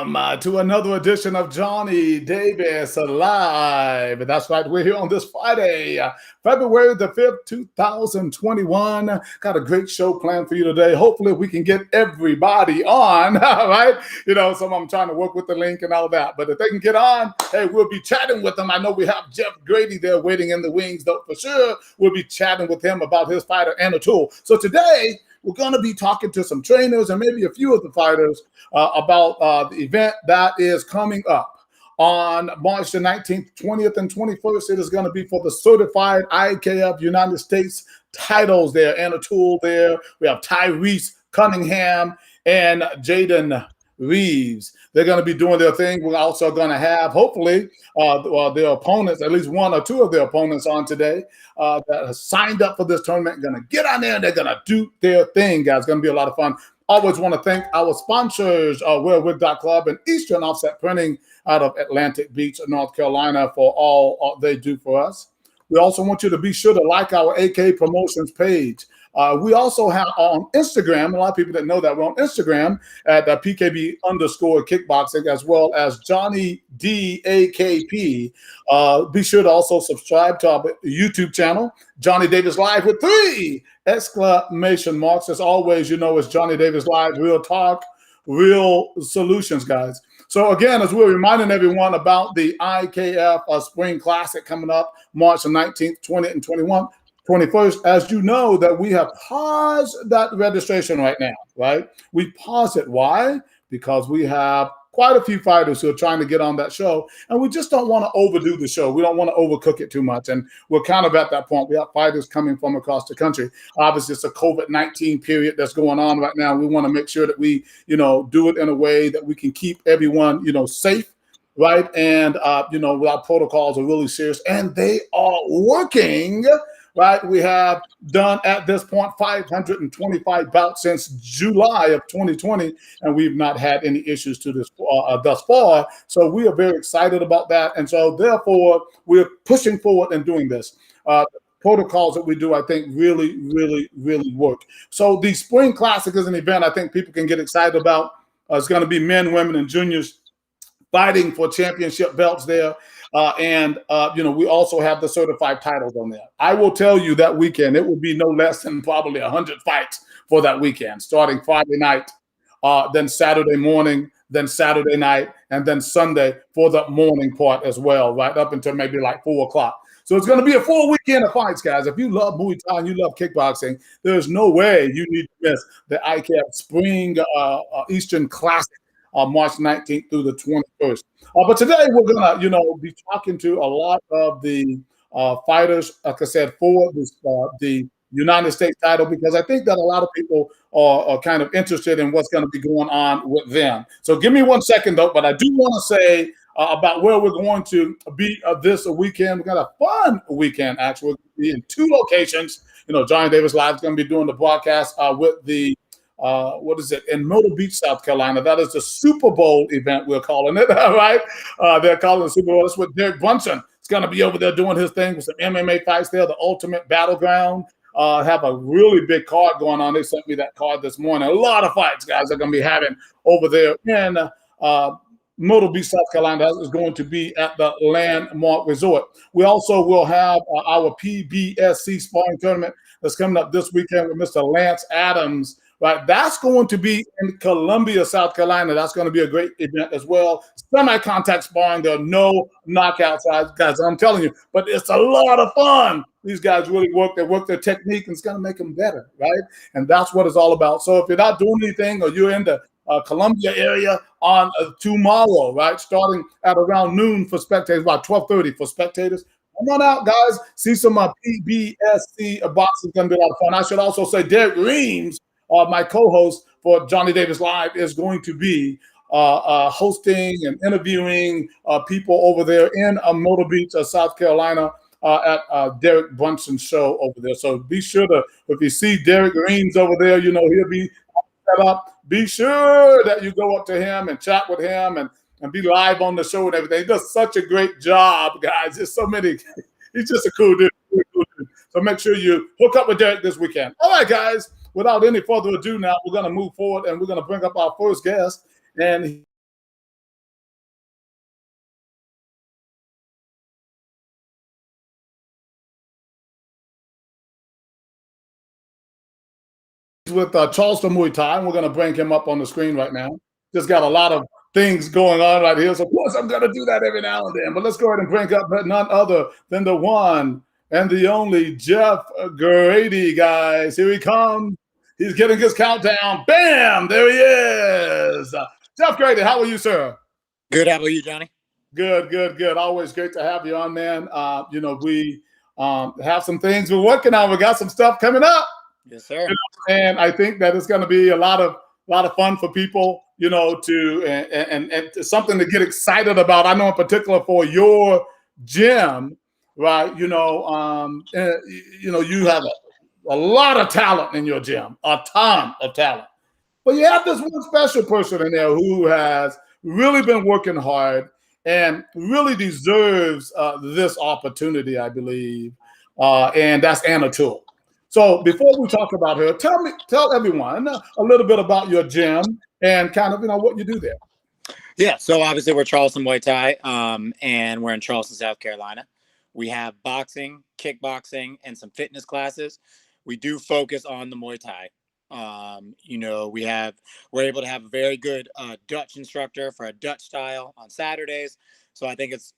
Welcome to another edition of Johnny Davis Live. That's right, we're here on this Friday, February the 5th, 2021. Got a great show planned for you today. Hopefully we can get everybody on, right? So I'm trying to work with the link and all that. But if they can get on, hey, we'll be chatting with them. I know we have Jeff Grady there waiting in the wings, though, for sure. We'll be chatting with him about his fighter Anatole. So today, we're going to be talking to some trainers and maybe a few of the fighters about the event that is coming up on March the 19th, 20th, and 21st. It is going to be for the certified IKF United States titles there. Anatole there. We have Tyrese Cunningham and Jaden Reeves. They're going to be doing their thing. We're also going to have, hopefully, their opponents, at least one or two of their opponents on today that have signed up for this tournament, going to get on there and they're going to do their thing, guys. It's going to be a lot of fun. Always want to thank our sponsors, WearWig.Club and Eastern Offset Printing out of Atlantic Beach, North Carolina, for all they do for us. We also want you to be sure to like our AK Promotions page. We also have on Instagram, a lot of people that know that we're on Instagram at PKB_kickboxing, as well as Johnny DAKP. Be sure to also subscribe to our YouTube channel, Johnny Davis Live, with 3 exclamation marks. As always, it's Johnny Davis Live, real talk, real solutions, guys. So again, as we're reminding everyone about the IKF Spring Classic coming up March the 19th, 20th, and 21st, as you know, that we have paused that registration right now, right? We paused it. Why? Because we have quite a few fighters who are trying to get on that show, and we just don't want to overdo the show. We don't want to overcook it too much, and we're kind of at that point. We have fighters coming from across the country. Obviously, it's a COVID-19 period that's going on right now. We want to make sure that we, do it in a way that we can keep everyone, safe, right? And, our protocols are really serious, and they are working. Right, we have done at this point 525 bouts since July of 2020, and we've not had any issues to this thus far. So we are very excited about that, and so therefore we're pushing forward and doing this. Protocols that we do, I think, really, really, really work. So the Spring Classic is an event I think people can get excited about. It's going to be men, women, and juniors fighting for championship belts there. We also have the certified titles on there. I will tell you that weekend, it will be no less than probably 100 fights for that weekend, starting Friday night, then Saturday morning, then Saturday night, and then Sunday for the morning part as well, right up until maybe like 4 o'clock. So it's going to be a full weekend of fights, guys. If you love Muay Thai and you love kickboxing, there's no way you need to miss the IKF Spring Eastern Classic. March 19th through the 21st. But today we're going to, be talking to a lot of the fighters, like I said, for this, the United States title, because I think that a lot of people are kind of interested in what's going to be going on with them. So give me 1 second, though, but I do want to say about where we're going to be this weekend. We've got a fun weekend, actually. We'll be in 2 locations. Johnny Davis Live is going to be doing the broadcast with the in Myrtle Beach, South Carolina. That is the Super Bowl event, we're calling it, right? They're calling it the Super Bowl. That's what Derek Brunson is going to be over there doing his thing with some MMA fights there, the Ultimate Battleground. Have a really big card going on. They sent me that card this morning. A lot of fights, guys, they're going to be having over there in Myrtle Beach, South Carolina. That is going to be at the Landmark Resort. We also will have our PBSC sparring tournament that's coming up this weekend with Mr. Lance Adams. Right, that's going to be in Columbia, South Carolina. That's going to be a great event as well. Semi-contact sparring. There are no knockouts, guys. I'm telling you, but it's a lot of fun. These guys really work. They work their technique, and it's going to make them better, right? And that's what it's all about. So if you're not doing anything, or you're in the Columbia area on tomorrow, right, starting at around noon for spectators, about 12:30 for spectators. Come on out, guys. See some PBSC boxing. It's going to be a lot of fun. I should also say Derek Reeves, my co-host for Johnny Davis Live, is going to be hosting and interviewing people over there in Myrtle Beach, South Carolina, at Derek Brunson's show over there. So be sure to, if you see Derek Reeves over there, he'll be set up. Be sure that you go up to him and chat with him and be live on the show and everything. He does such a great job, guys. There's so many. He's just a cool dude. So make sure you hook up with Derek this weekend. All right, guys. Without any further ado, now we're going to move forward and we're going to bring up our first guest. And with Charleston Muay Thai, and we're going to bring him up on the screen right now. Just got a lot of things going on right here. So, of course, I'm going to do that every now and then. But let's go ahead and bring up none other than the one and the only Jeff Grady, guys. Here he comes. He's getting his countdown. Bam! There he is. Jeff Grady, how are you, sir? Good. How about you, Johnny? Good, good, good. Always great to have you on, man. We have some things we're working on. We got some stuff coming up. Yes, sir. And I think that it's going to be a lot of fun for people, and something to get excited about. I know in particular for your gym, right? You have a lot of talent in your gym, a ton of talent. But you have this one special person in there who has really been working hard and really deserves this opportunity, I believe. And that's Anna Toole. So before we talk about her, tell everyone a little bit about your gym and kind of, what you do there. Yeah. So obviously we're Charleston Muay Thai, and we're in Charleston, South Carolina. We have boxing, kickboxing, and some fitness classes. We do focus on the Muay Thai. We're able to have a very good Dutch instructor for a Dutch style on Saturdays. So I think it's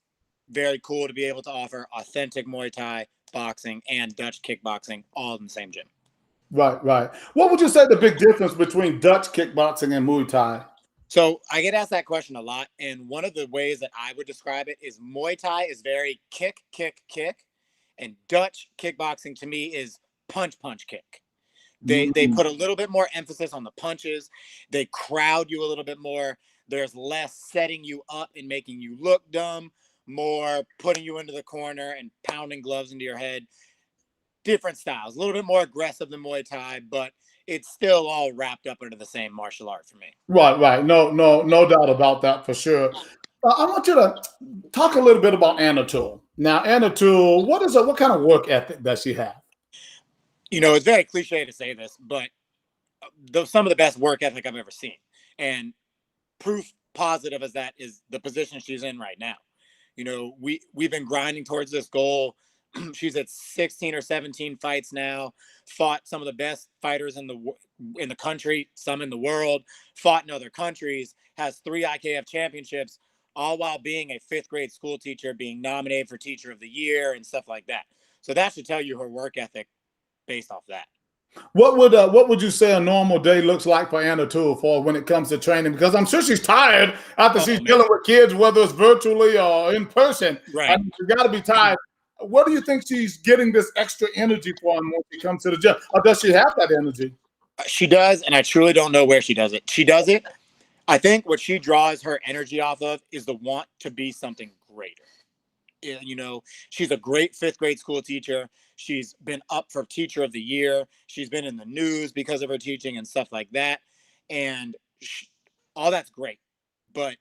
very cool to be able to offer authentic Muay Thai, boxing, and Dutch kickboxing all in the same gym. Right, right. What would you say the big difference between Dutch kickboxing and Muay Thai? So I get asked that question a lot. And one of the ways that I would describe it is Muay Thai is very kick, kick, kick. And Dutch kickboxing to me is punch, punch, kick. They put a little bit more emphasis on the punches. They crowd you a little bit more. There's less setting you up and making you look dumb, more putting you into the corner and pounding gloves into your head. Different styles, a little bit more aggressive than Muay Thai, but it's still all wrapped up into the same martial art for me. Right, right. No doubt about that for sure. I want you to talk a little bit about Anna Toole. Now, Anna Toole, what kind of work ethic does she have? It's very cliche to say this, but some of the best work ethic I've ever seen. And proof positive as that is the position she's in right now. We've been grinding towards this goal. She's at 16 or 17 fights now, fought some of the best fighters in the country, some in the world, fought in other countries, has 3 IKF championships, all while being a 5th grade school teacher, being nominated for Teacher of the Year and stuff like that. So that should tell you her work ethic based off that. What would you say a normal day looks like for Anna Toole for when it comes to training? Because I'm sure she's tired after she's dealing with kids, whether it's virtually or in person. Right. She's got to be tired. What do you think she's getting this extra energy from when she comes to the gym? Or does she have that energy? She does, and I truly don't know where she does it. She does it. I think what she draws her energy off of is the want to be something greater. She's a great 5th grade school teacher. She's been up for Teacher of the Year. She's been in the news because of her teaching and stuff like that. And all that's great. But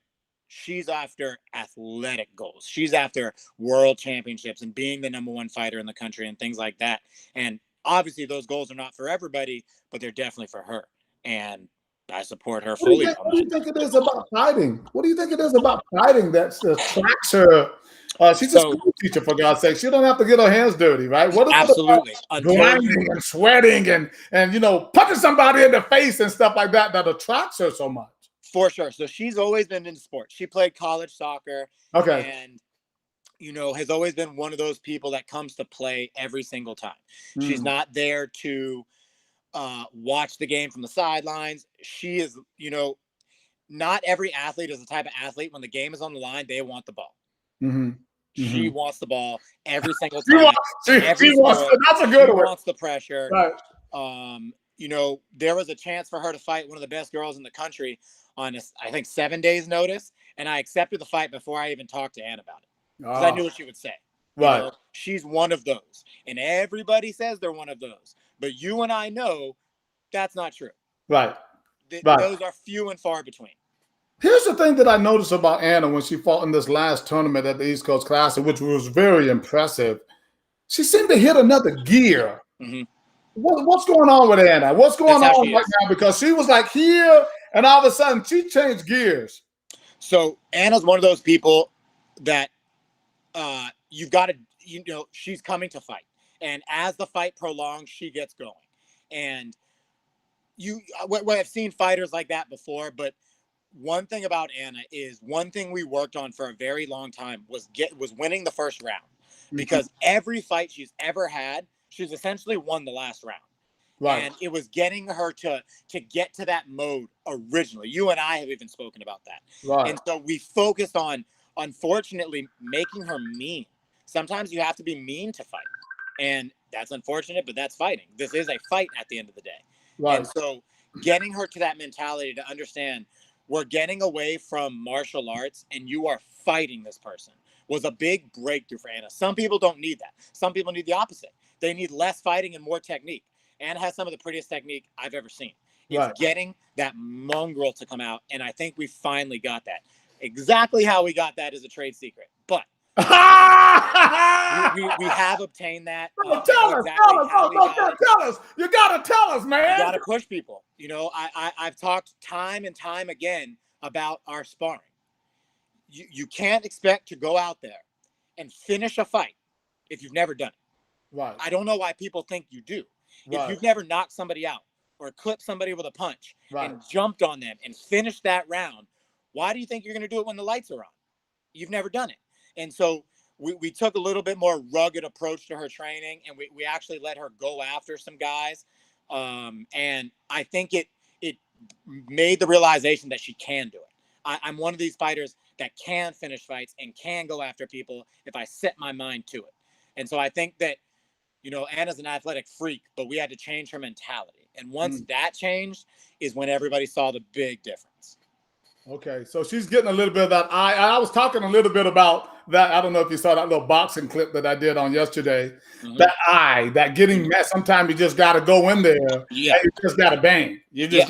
she's after athletic goals. She's after world championships and being the #1 fighter in the country and things like that. And obviously those goals are not for everybody, but they're definitely for her. And I support her fully. What do you think it is about fighting? What do you think it is about fighting that attracts her? She's a school teacher, for God's sake. She don't have to get her hands dirty, right? What is absolutely. it about grinding and sweating and punching somebody in the face and stuff like that attracts her so much? For sure. So she's always been into sports. She played college soccer. Okay. And, has always been one of those people that comes to play every single time. She's not there to watch the game from the sidelines. She is, not every athlete is the type of athlete when the game is on the line, they want the ball. She wants the ball every single time. That's a good one. She wants the pressure. Right. There was a chance for her to fight one of the best girls in the country on, I think, 7 days notice. And I accepted the fight before I even talked to Ann about it. Because I knew what she would say. Right. She's one of those. And everybody says they're one of those. But you and I know that's not true. Right. Those are few and far between. Here's the thing that I noticed about Anna when she fought in this last tournament at the East Coast Classic, which was very impressive. She seemed to hit another gear. What's going on with Anna? What's going on right now? Because she was like here, and all of a sudden she changed gears. So Anna's one of those people that you've got to, she's coming to fight. And as the fight prolongs, she gets going. And I've seen fighters like that before, but one thing about Anna is one thing we worked on for a very long time was winning the first round, because every fight she's ever had, she's essentially won the last round. Right. And it was getting her to get to that mode originally. You and I have even spoken about that. Right. And so we focused on, unfortunately, making her mean. Sometimes you have to be mean to fight. And that's unfortunate, but that's fighting. This is a fight at the end of the day. Right. And so getting her to that mentality to understand we're getting away from martial arts and you are fighting this person was a big breakthrough for Anna. Some people don't need that. Some people need the opposite. They need less fighting and more technique. Anna has some of the prettiest technique I've ever seen. It's getting that mongrel to come out, and I think we finally got that. Exactly how we got that is a trade secret, but we have obtained that. Tell us. You gotta tell us, man. You gotta push people. You know, I've talked time and time again about our sparring. You can't expect to go out there and finish a fight if you've never done it. Right. I don't know why people think you do. Right. If you've never knocked somebody out or clipped somebody with a punch and jumped on them and finished that round, why do you think you're going to do it when the lights are on? You've never done it. And so we took a little bit more rugged approach to her training, and we actually let her go after some guys. And I think it made the realization that she can do it. I'm one of these fighters that can finish fights and can go after people if I set my mind to it. And so I think that, you know, Anna's an athletic freak, but we had to change her mentality. And once that changed is when everybody saw the big difference. Okay, so she's getting a little bit of that eye. I was talking a little bit about that. I don't know if you saw that little boxing clip that I did on yesterday. That eye, that getting mad. Sometimes you just got to go in there. Yeah. And you just got to bang. You just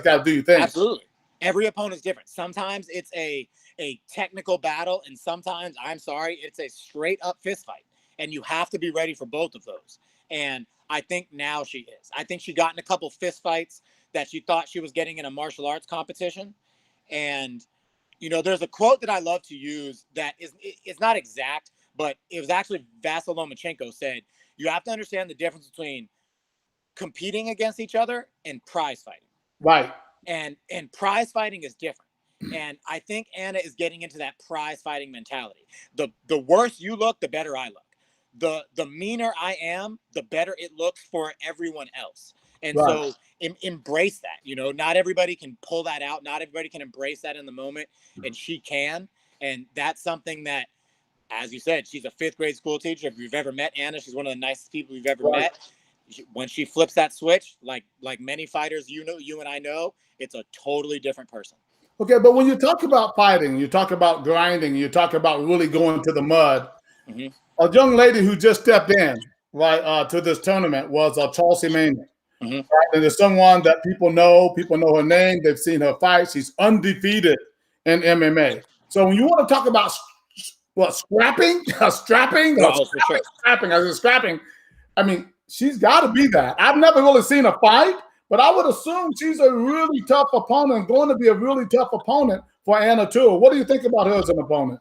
got to do your thing. Absolutely. Every opponent's different. Sometimes it's a technical battle, and sometimes, I'm sorry, it's a straight up fist fight. And you have to be ready for both of those. And I think now she is. I think she got in a couple fist fights that she thought she was getting in a martial arts competition. And, you know, there's a quote that I love to use that is not exact, but it was actually Vasyl Lomachenko said, you have to understand the difference between competing against each other and prize fighting. Right. And prize fighting is different. And I think Anna is getting into that prize fighting mentality. The worse you look, the better I look. The meaner I am, the better it looks for everyone else. And so embrace that. You know, not everybody can pull that out. Not everybody can embrace that in the moment. And she can. And that's something that, as you said, she's a 5th grade school teacher. If you've ever met Anna, she's one of the nicest people you've ever met. When she flips that switch, like many fighters, you and I know, it's a totally different person. Okay, but when you talk about fighting, you talk about grinding, you talk about really going to the mud. A young lady who just stepped in to this tournament was Chelsea Manning. Right? And there's someone that people know her name, they've seen her fight. She's undefeated in MMA. So when you want to talk about scrapping, scrapping, I mean, she's got to be that. I've never really seen a fight, but I would assume she's a really tough opponent, going to be a really tough opponent for Anna too. What do you think about her as an opponent?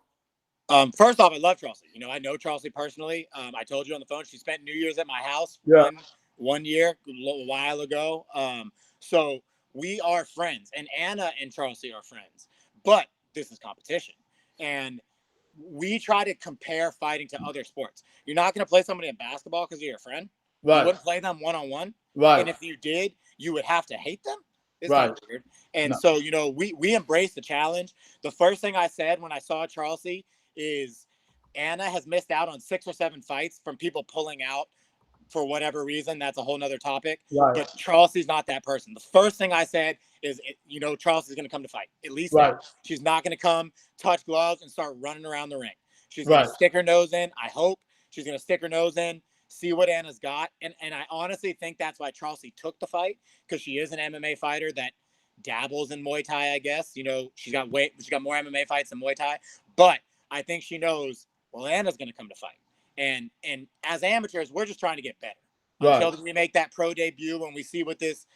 First off, I love Chelsea. You know, I know Chelsea personally. I told you on the phone, she spent New Year's at my house one year, a while ago. So we are friends, and Anna and Chelsea are friends. But this is competition. And we try to compare fighting to other sports. You're not going to play somebody in basketball because you're your friend. Right. You wouldn't play them one-on-one. Right. And if you did, you would have to hate them. It's not weird. And so, you know, we embrace the challenge. The first thing I said when I saw Chelsea is Anna has missed out on 6 or 7 fights from people pulling out for whatever reason. That's a whole nother topic. Right. But Chelsea's not that person. The first thing I said is, you know, Chelsea's going to come to fight. At least she's not going to come touch gloves and start running around the ring. She's going to stick her nose in. I hope she's going to stick her nose in, see what Anna's got. And I honestly think that's why Chelsea took the fight, because she is an MMA fighter that dabbles in Muay Thai, I guess. You know, she's got more MMA fights than Muay Thai. But I think she knows, well, Anna's going to come to fight. And as amateurs, we're just trying to get better until we make that pro debut and we see what this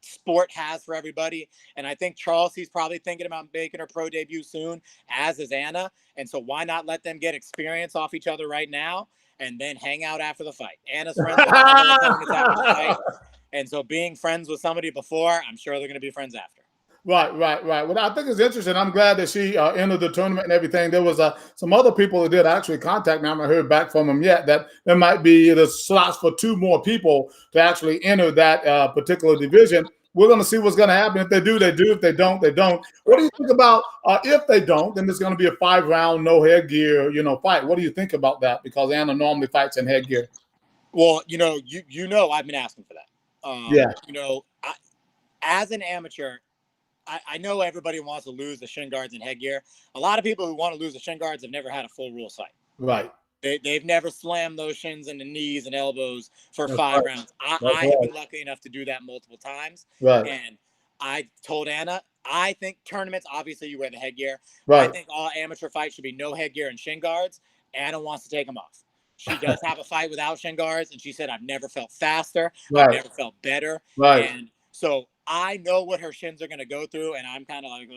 sport has for everybody. And I think Chelsea's probably thinking about making her pro debut soon, as is Anna. And so why not let them get experience off each other right now and then hang out after the fight? Anna's friends with other opponents after the fight. And so being friends with somebody before, I'm sure they're going to be friends after. Right. Well, I think it's interesting. I'm glad that she entered the tournament and everything. There was some other people that did actually contact me. I haven't heard back from them yet. That there might be the slots for 2 more people to actually enter that particular division. We're going to see what's going to happen. If they do, they do. If they don't, they don't. What do you think about if they don't? Then there's going to be a 5-round no headgear, fight. What do you think about that? Because Anna normally fights in headgear. Well, I've been asking for that. Yeah. As an amateur, I know everybody wants to lose the shin guards and headgear. A lot of people who want to lose the shin guards have never had a full rule fight. Right. They've never slammed those shins into knees and elbows for That's 5 right. rounds. I have been lucky enough to do that multiple times. Right. And I told Anna, I think tournaments, obviously you wear the headgear. Right. I think all amateur fights should be no headgear and shin guards. Anna wants to take them off. She does have a fight without shin guards, and she said, I've never felt faster. Right. I've never felt better. Right. And so I know what her shins are going to go through, and I'm kind of like,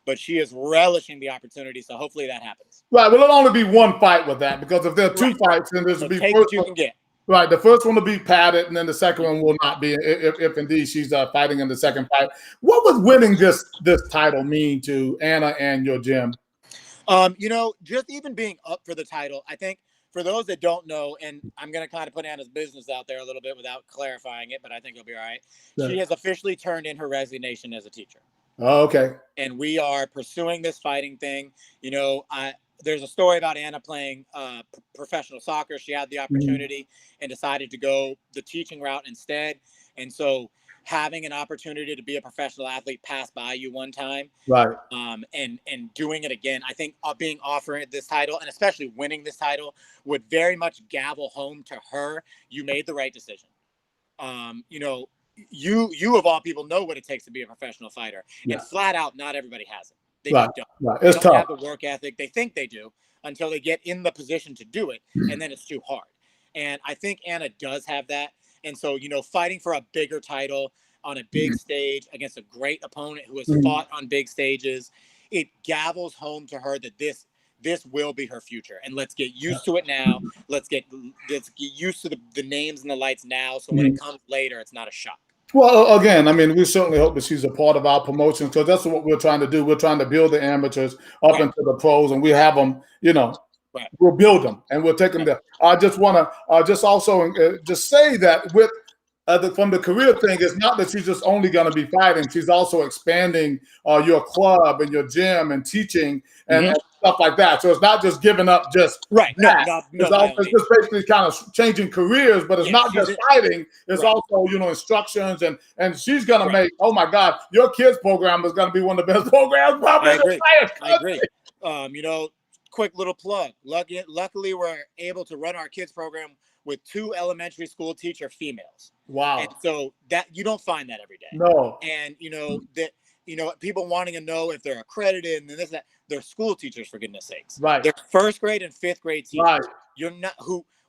but she is relishing the opportunity. So hopefully that happens. Right. Well, it'll only be 1 fight with that, because if there are 2 fights, then there's So be take what you can get. Right. The first one will be padded, and then the second one will not be, if indeed she's fighting in the second fight. What would winning this title mean to Anna and your gym? Just even being up for the title, I think for those that don't know, and I'm going to kind of put Anna's business out there a little bit without clarifying it, but I think it'll be all right. Yeah. She has officially turned in her resignation as a teacher. Oh, okay. And we are pursuing this fighting thing. There's a story about Anna playing professional soccer. She had the opportunity and decided to go the teaching route instead. And so having an opportunity to be a professional athlete pass by you one time, right? And doing it again, I think being offered this title, and especially winning this title, would very much gavel home to her. You made the right decision. You of all people know what it takes to be a professional fighter, and flat out, not everybody has it. They don't. Right. They it's don't tough. have the work ethic. They think they do until they get in the position to do it, and then it's too hard. And I think Anna does have that. And so, fighting for a bigger title on a big stage against a great opponent who has fought on big stages, it gavels home to her that this will be her future. And let's get used to it now. Let's get used to the names and the lights now. So when it comes later, it's not a shock. Well, again, I mean, we certainly hope that she's a part of our promotion, because that's what we're trying to do. We're trying to build the amateurs up into the pros, and we have them, we'll build them and we'll take them there. I just want to just also just say that with from the career thing, it's not that she's just only going to be fighting. She's also expanding your club and your gym and teaching and stuff like that. So it's not just giving up just right. That. It's just basically kind of changing careers, but it's not just fighting. It's also, instructions, and she's going to make, oh my God, your kids program is going to be one of the best programs probably in the entire country. I agree. Quick little plug. Luckily, we're able to run our kids program with 2 elementary school teacher females. Wow. And so that you don't find that every day. No. And people wanting to know if they're accredited and this and that, they're school teachers, for goodness sakes. Right. They're 1st grade and 5th grade teachers. Right. You're not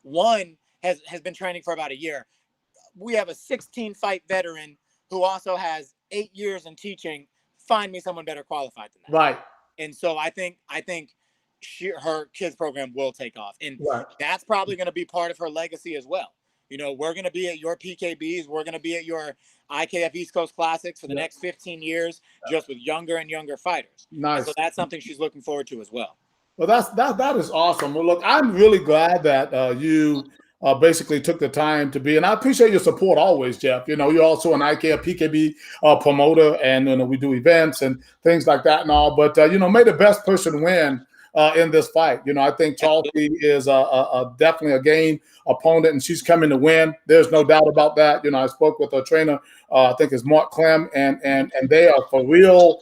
one has been training for about a year. We have a 16-fight veteran who also has 8 years in teaching. Find me someone better qualified than that. Right. And so I think her kids program will take off, and that's probably going to be part of her legacy as well. We're going to be at your PKBs, we're going to be at your IKF East Coast Classics for the next 15 years, just with younger and younger fighters. Nice. And so that's something she's looking forward to as well. Well, that is awesome. Well, look, I'm really glad that you basically took the time to be, and I appreciate your support always, Jeff. You're also an IKF PKB promoter, and we do events and things like that and all. But may the best person win in this fight. I think Chelsea is definitely a game opponent, and she's coming to win. There's no doubt about that. I spoke with a trainer, I think it's Mark Clem, and they are for real,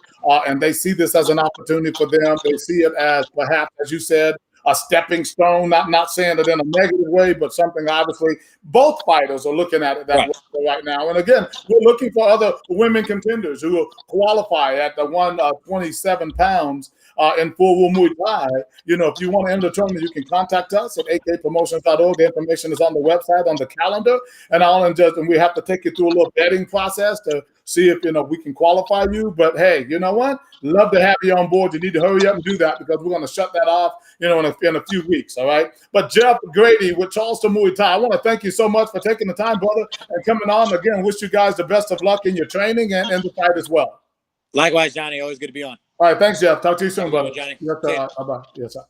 and they see this as an opportunity for them. They see it as, perhaps, as you said, a stepping stone, not saying it in a negative way, but something obviously both fighters are looking at it that way right now. And again, we're looking for other women contenders who will qualify at the 127 pounds in full Muay Thai. If you want to enter the tournament, you can contact us at akpromotions.org. The information is on the website, on the calendar, and all. And we have to take you through a little vetting process to see if we can qualify you. But hey, you know what? Love to have you on board. You need to hurry up and do that because we're going to shut that off, in a few weeks. All right. But Jeff Grady with Charleston Muay Thai, I want to thank you so much for taking the time, brother, and coming on. Again, wish you guys the best of luck in your training and in the fight as well. Likewise, Johnny. Always good to be on. All right. Thanks, Jeff. Talk to you soon, brother. Johnny. Yes, sir. Bye-bye. Yes, sir.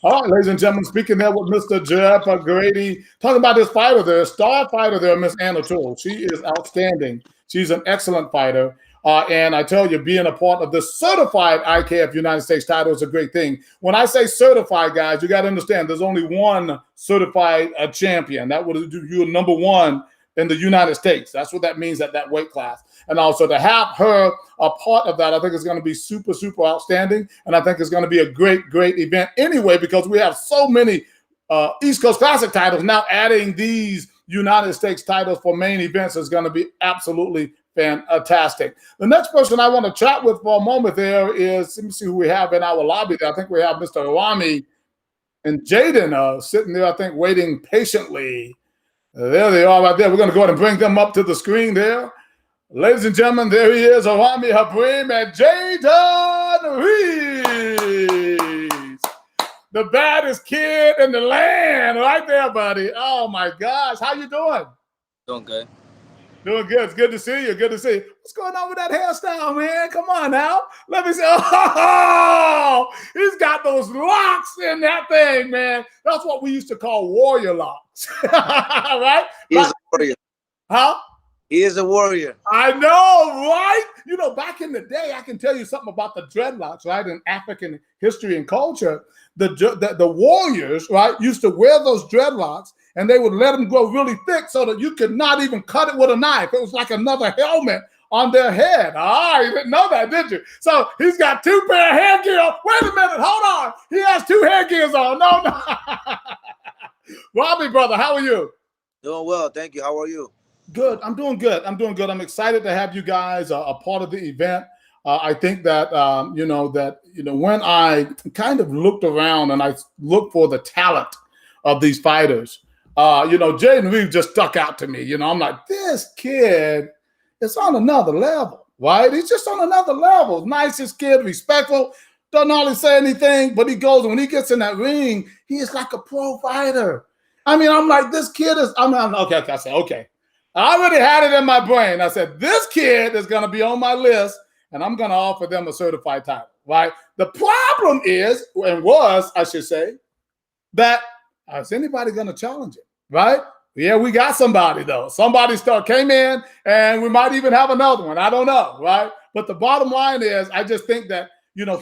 All right, ladies and gentlemen, speaking there with Mr. Jeff Grady, talking about this fighter there, star fighter there, Miss Anna Toole. She is outstanding. She's an excellent fighter. And I tell you, being a part of the certified IKF United States title is a great thing. When I say certified, guys, you got to understand there's only one certified champion. That would do you number one in the United States. That's what that means at that weight class. And also to have her a part of that, I think is going to be super, super outstanding. And I think it's going to be a great, great event anyway, because we have so many East Coast Classic titles. Now adding these United States titles for main events is going to be absolutely fantastic. The next person I want to chat with for a moment there is, let me see who we have in our lobby there. I think we have Mr. Rami and Jaden sitting there, I think, waiting patiently. There they are right there. We're going to go ahead and bring them up to the screen there. Ladies and gentlemen, there he is, Rami Habrim and Jaden Reeves. The baddest kid in the land right there, buddy. Oh, my gosh. How you doing? Doing good. Doing good. It's good to see you. Good to see you. What's going on with that hairstyle, man? Come on now. Let me see. Oh, he's got those locks in that thing, man. That's what we used to call warrior locks. Right? He's a warrior. Huh? He is a warrior. I know, right? Back in the day, I can tell you something about the dreadlocks, right? In African history and culture, the warriors, right, used to wear those dreadlocks, and they would let them grow really thick so that you could not even cut it with a knife. It was like another helmet on their head. You didn't know that, did you? So he's got two pair of headgear. Wait a minute, hold on. He has two headgears on. No. Robbie, brother, how are you? Doing well, thank you. How are you? Good. I'm doing good. I'm excited to have you guys a part of the event. I think that when I kind of looked around and I looked for the talent of these fighters, Jaden Reeves just stuck out to me. I'm like, this kid is on another level, right? He's just on another level. Nicest kid, respectful, doesn't always say anything, but he goes, when he gets in that ring, he is like a pro fighter. I mean, I'm like, this kid is, okay. I said, okay. I already had it in my brain. I said, this kid is going to be on my list, and I'm going to offer them a certified title, right? The problem is, I should say, that is anybody going to challenge it, right? Yeah, we got somebody, though. Somebody came in, and we might even have another one. I don't know, right? But the bottom line is, I just think that,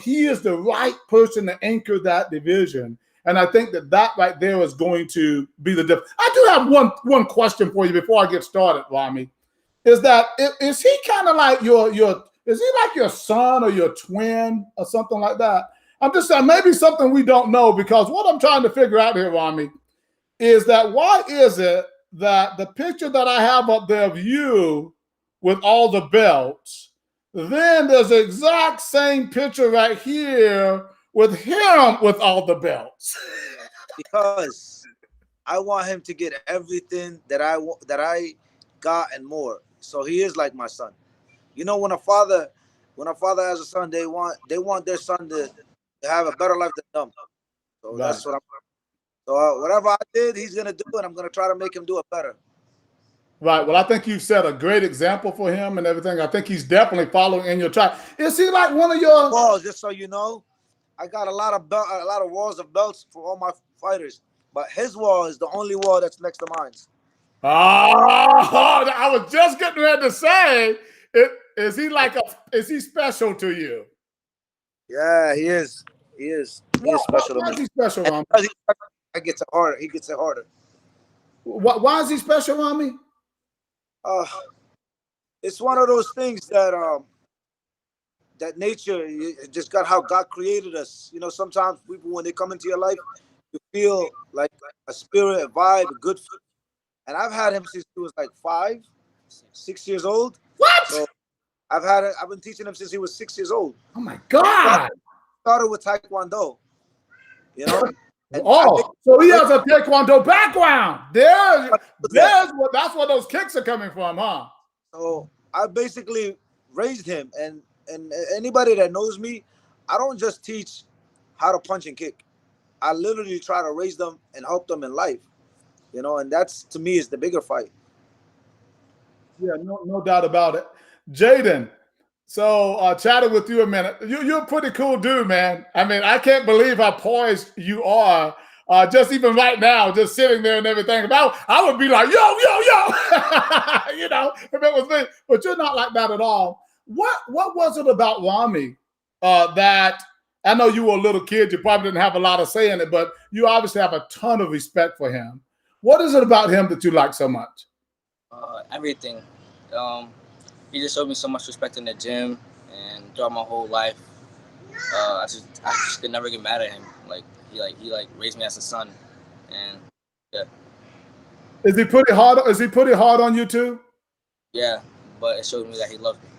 he is the right person to anchor that division. And I think that right there is going to be the difference. I do have one question for you before I get started, Rami. Is he kind of like is he like your son or your twin or something like that? I'm just saying maybe something we don't know, because what I'm trying to figure out here, Rami, is that why is it that the picture that I have up there of you with all the belts, then there's the exact same picture right here with him with all the belts? Because I want him to get everything that I got and more. So he is like my son. When a father has a son, they want their son to have a better life than them. So right. That's what whatever I did, he's gonna do, and I'm gonna try to make him do it better. Right. Well, I think you've set a great example for him and everything. I think he's definitely following in your track. Is he like one of your? Well, just so you know, I got a lot of walls of belts for all my fighters, but his wall is the only wall that's next to mine. Oh, I was just getting ready to say, is he special to you? Yeah, he is. He is special to me. Why is he special, Rami? He gets it harder. Why is he special, Rami? It's one of those things that that nature, just got how God created us. Sometimes people, when they come into your life, you feel like a spirit, a vibe, a good feel. And I've had him since he was like 5, 6 years old. What? So I've been teaching him since he was 6 years old. Oh my God. Started with Taekwondo. So he has a Taekwondo background. That's where those kicks are coming from, huh? So I basically raised him, and anybody that knows me, I don't just teach how to punch and kick. I literally try to raise them and help them in life, and that's, to me, is the bigger fight. Yeah, no doubt about it. Jaden, so chatted with you a minute. You're a pretty cool dude, man. I mean, I can't believe how poised you are. Just even right now, just sitting there and everything. I would be like, yo, if it was me. But you're not like that at all. What was it about Rami that I know you were a little kid, you probably didn't have a lot of say in it, but you obviously have a ton of respect for him. What is it about him that you like so much? Everything. He just showed me so much respect in the gym and throughout my whole life. I just could never get mad at him. He raised me as a son, and yeah. Is he pretty hard? Is he pretty hard on you too? Yeah, but it showed me that he loved me.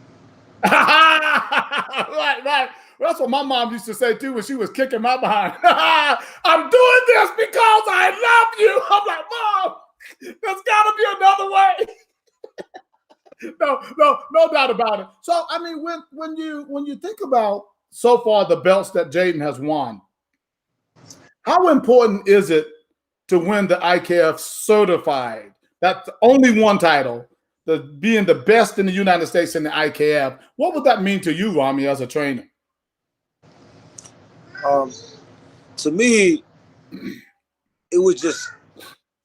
Right. That's what my mom used to say too when she was kicking my behind. I'm doing this because I love you. I'm like, Mom, there's got to be another way. No doubt about it. So, I mean, when you think about so far the belts that Jaden has won, how important is it to win the IKF certified? That's only one title, being the best in the United States in the IKF. What would that mean to you, Rami, as a trainer? To me, it would just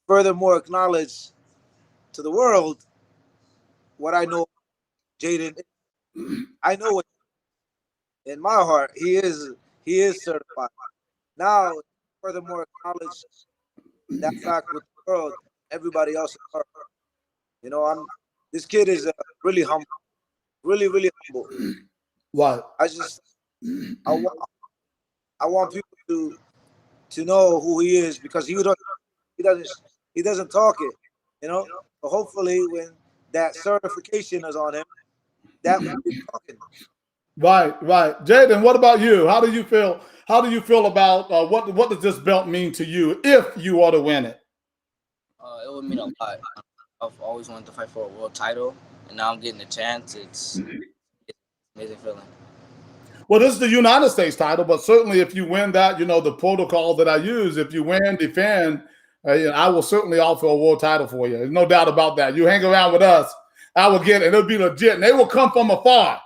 furthermore acknowledge to the world what I know, Jaden. I know what in my heart he is certified. Now, furthermore acknowledge that fact with the world, everybody else in the world. This kid is really humble, really, really humble. What? I want people to know who he is, because he doesn't talk it, So hopefully, when that certification is on him, that will be talking. Right. Jaden, what about you? How do you feel? How do you feel about what does this belt mean to you if you are to win it? It would mean a lot. I've always wanted to fight for a world title, and now I'm getting a chance. It's an amazing feeling. Well, this is the United States title, but certainly if you win that, the protocol that I use, if you win, defend, I will certainly offer a world title for you. There's no doubt about that. You hang around with us, I will get it. It'll be legit. And they will come from afar.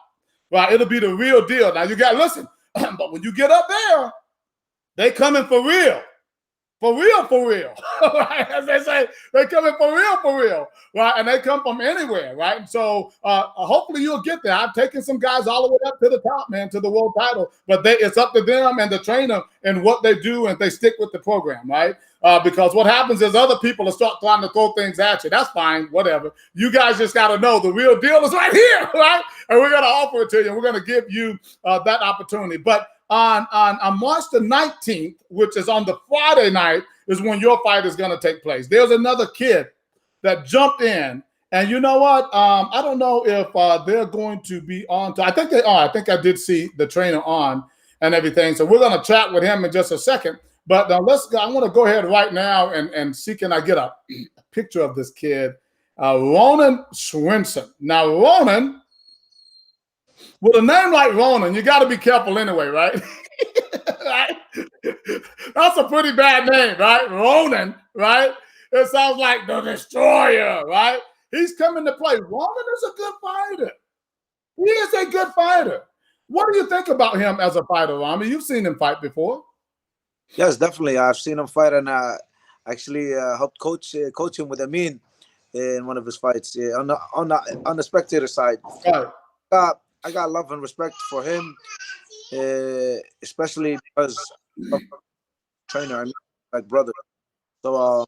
Right? It'll be the real deal. Now, you got to listen. But when you get up there, they coming for real. For real. Right? As they say, they coming for real. Right? And they come from anywhere. Right? And so hopefully you'll get there. I've taken some guys all the way up to the top, man, to the world title. But it's up to them and the trainer and what they do, and they stick with the program, right? Because what happens is other people will start trying to throw things at you. That's fine, whatever. You guys just got to know the real deal is right here, right? And we're going to offer it to you. We're going to give you that opportunity. But on March the 19th, which is on the Friday night, is when your fight is going to take place. There's another kid that jumped in. And you know what? I don't know if they're going to be on. I think they are. I think I did see the trainer on and everything. So we're going to chat with him in just a second. But let's go. I want to go ahead right now and see, can I get a picture of this kid, Ronan Swinson. Now, Ronan, with a name like Ronan, you got to be careful anyway, right? Right? That's a pretty bad name, right? Ronan, right? It sounds like the Destroyer, right? He's coming to play. Ronan is a good fighter. He is a good fighter. What do you think about him as a fighter, Rami? You've seen him fight before. Yes, definitely. I've seen him fight, and actually helped coach him with Amin in one of his fights on the spectator side. Right. I got love and respect for him, especially because of trainer, I mean, like brother. So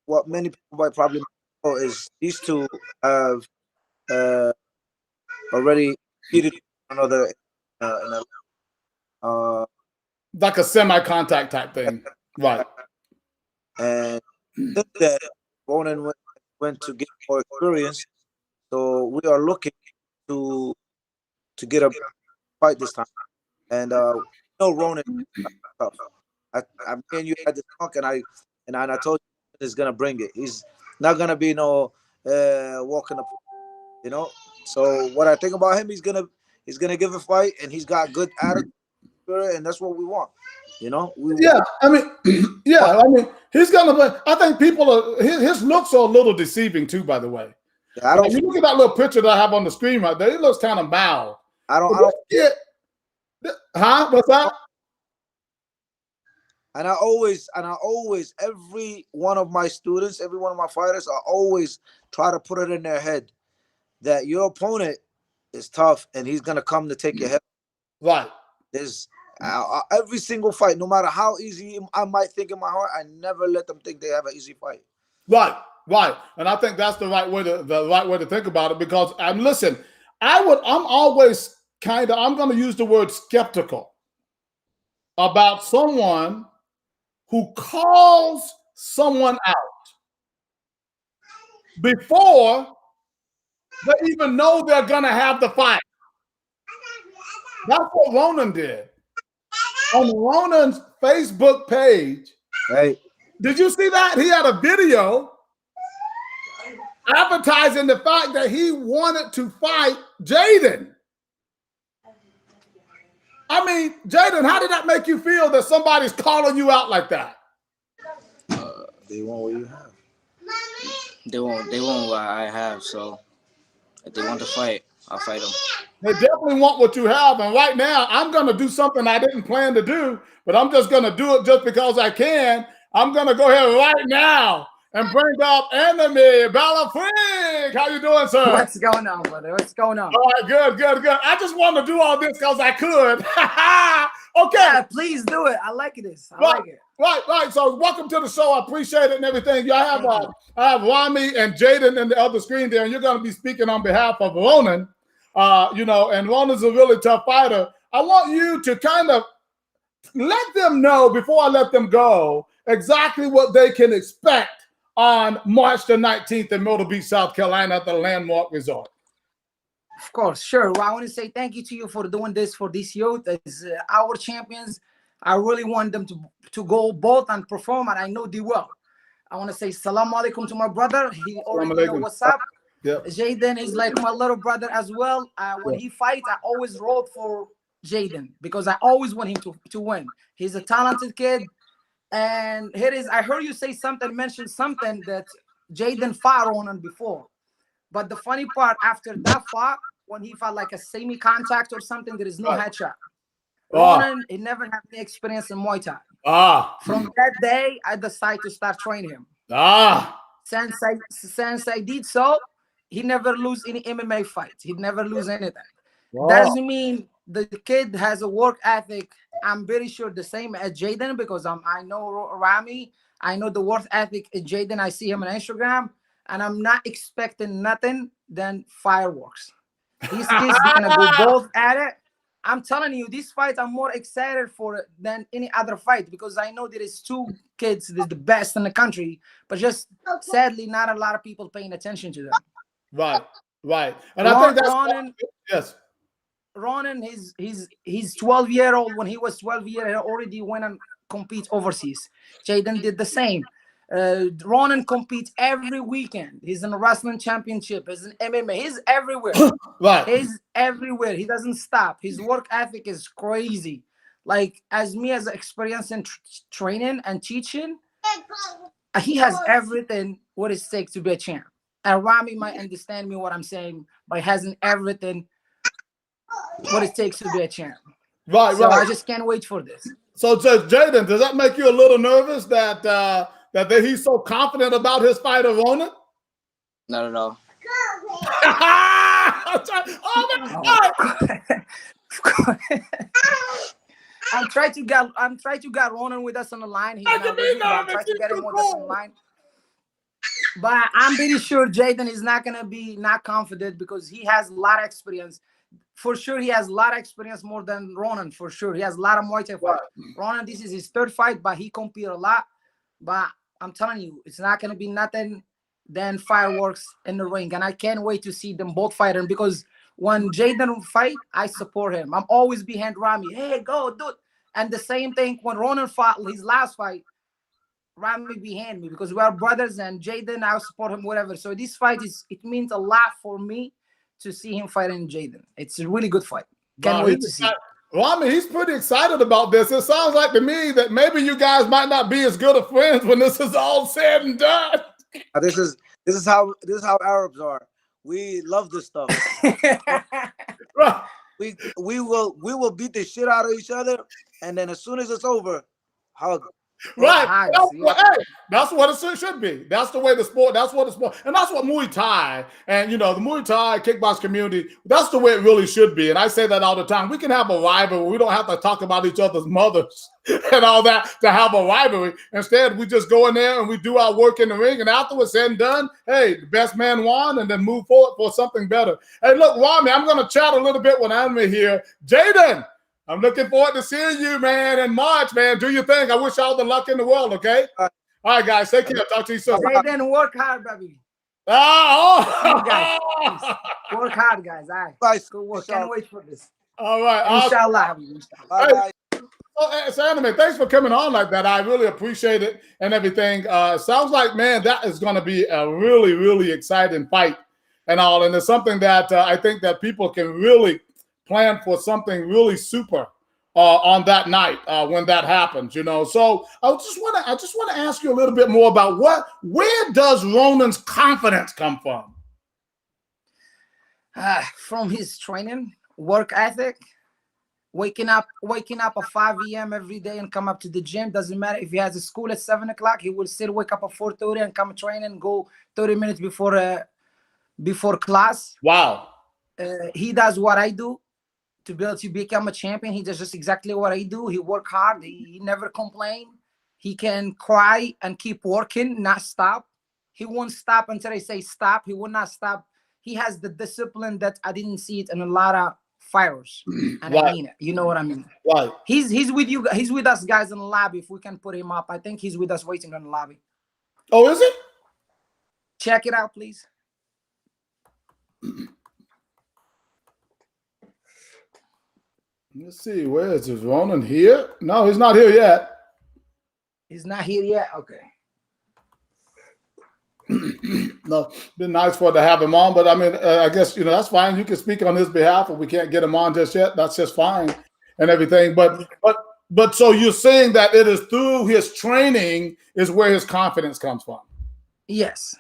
what many people might probably know is these two have already competed one another in a like a semi-contact type thing, right? And since that, Ronan went to get more experience, so we are looking to get a fight this time. And Ronan, I mean, you had this talk, and I told you he's gonna bring it. He's not gonna be walking up You know. So what I think about him, he's gonna give a fight, and he's got good attitude, and that's what we want. You know. Yeah, I mean, yeah, I mean, he's gonna play. I think people are his looks are a little deceiving too. By the way, I don't. You look at that little picture that I have on the screen right there. He looks kind of mild. I don't. Yeah. Huh? What's that? And I always, every one of my students, every one of my fighters, I always try to put it in their head that your opponent is tough and he's gonna come to take your head. Right. There's every single fight, no matter how easy I might think in my heart, I never let them think they have an easy fight. Right. Right. And I think that's the right way to think about it, because listen, I'm always I'm going to use the word skeptical about someone who calls someone out before they even know they're going to have the fight. That's what Ronan did. On Ronan's Facebook page, right? Did you see that? He had a video advertising the fact that he wanted to fight Jaden. I mean, Jaden, how did that make you feel that somebody's calling you out like that? They want what you have. They want what I have. So if they want to fight, I'll fight them. They definitely want what you have. And right now, I'm going to do something I didn't plan to do, but I'm just going to do it just because I can. I'm going to go ahead right now and bring up Enemy Balafrig. How you doing, sir? What's going on, brother? What's going on? All right, good. I just wanted to do all this because I could. Okay. Yeah, please do it. I like this. I like it. Right. So welcome to the show. I appreciate it and everything. I have Rami and Jaden in the other screen there, and you're going to be speaking on behalf of Ronan. And Ronan's a really tough fighter. I want you to kind of let them know, before I let them go, exactly what they can expect on March the 19th in Myrtle Beach, South Carolina at the Landmark Resort. Of course, sure. Well, I want to say thank you to you for doing this for this youth. As our champions, I really want them to go both and perform, and I know they will. I want to say salam alaikum to my brother. He already know what's up. Yep. Jaden is like my little brother as well. When he fights, I always root for Jaden because I always want him to win. He's a talented kid. And here is, I heard you say something, mention something that Jaden fought Ronan before. But the funny part, after that fight, when he fought like a semi-contact or something, there is no headshot. Ronan, he never had any experience in Muay Thai. From that day, I decided to start training him. Since I did so, he never lose any MMA fight. He never lose anything. Doesn't mean the kid has a work ethic. I'm very sure the same as Jaden, because I know Rami. I know the work ethic in Jaden. I see him on Instagram, and I'm not expecting nothing than fireworks. These kids are gonna go both at it. I'm telling you, these fights I'm more excited for it than any other fight, because I know there is two kids that is the best in the country, but just sadly not a lot of people paying attention to them. Right. And I think that's Ronan, yes. Ronan, he's 12-year-old. When he was 12 years, he already went and compete overseas. Jaden did the same. Ronan competes every weekend. He's in a wrestling championship. He's in MMA. He's everywhere. Right. He's everywhere. He doesn't stop. His work ethic is crazy. Like, as me as experience in training and teaching, he has everything what it takes to be a champ. And Rami might understand me what I'm saying, but hasn't everything what it takes to be a champ. Right. So I just can't wait for this. So Jaden, does that make you a little nervous that he's so confident about his fight of Ronan? Not at all. I'm trying to get Ronan with us on the line. He's not ready, but I'm trying to get him with us on the line. But I'm pretty sure Jaden is not gonna be not confident because he has a lot of experience. For sure, he has a lot of experience more than Ronan. For sure, he has a lot of Muay Thai fight. Ronan, this is his third fight, but he competed a lot. But I'm telling you, it's not gonna be nothing than fireworks in the ring, and I can't wait to see them both fighting. Because when Jaden fight, I support him. I'm always behind Rami. Hey, go do it. And the same thing when Ronan fought his last fight, Rami behind me because we are brothers, and Jaden, I support him, whatever. So this fight it means a lot for me to see him fighting Jaden. It's a really good fight. Can't Wow, wait to see. Well, I mean, he's pretty excited about this. It sounds like to me that maybe you guys might not be as good of friends when this is all said and done. This is how Arabs are. We love this stuff. Right. We will beat the shit out of each other, and then as soon as it's over, hug. Right. That's what it should be. That's the way the sport, that's what the sport, and that's what Muay Thai and, the Muay Thai kickbox community, that's the way it really should be. And I say that all the time. We can have a rivalry. We don't have to talk about each other's mothers and all that to have a rivalry. Instead, we just go in there and we do our work in the ring, and afterwards, said and done, hey, the best man won, and then move forward for something better. Hey, look, Rami, I'm going to chat a little bit with Anime here. Jaden, I'm looking forward to seeing you, man, in March, man. Do your thing. I wish all the luck in the world, okay? All right, guys. Take care. Talk to you soon. They didn't work hard, baby. Oh, guys, work hard, guys. All right. Good work. Can't wait for this. All right. Inshallah. Bye. So, Anime, thanks for coming on like that. I really appreciate it and everything. Sounds like, man, that is going to be a really, really exciting fight and all. And it's something that I think that people can really plan for something really super on that night when that happens, So I just want to ask you a little bit more about where does Ronan's confidence come from? From his training, work ethic, waking up at 5 a.m. every day and come up to the gym. Doesn't matter if he has a school at 7 o'clock, he will still wake up at 4:30 and come train and go 30 minutes before class. Wow. He does what I do. To be able to become a champion, he does just exactly what I do. He work hard. He never complain. He can cry and keep working, not stop. He won't stop until I say stop. He will not stop. He has the discipline that I didn't see it in a lot of fighters. And right. I mean it. You know what I mean? Right. He's with you. He's with us guys in the lobby. If we can put him up, I think he's with us waiting in the lobby. Oh, is it? Check it out, please. Let's see. Where is this? Ronan here? No, he's not here yet. He's not here yet? Okay. No, been nice for it to have him on, but I mean, I guess, that's fine. You can speak on his behalf if we can't get him on just yet. That's just fine and everything. But so you're saying that it is through his training is where his confidence comes from? Yes.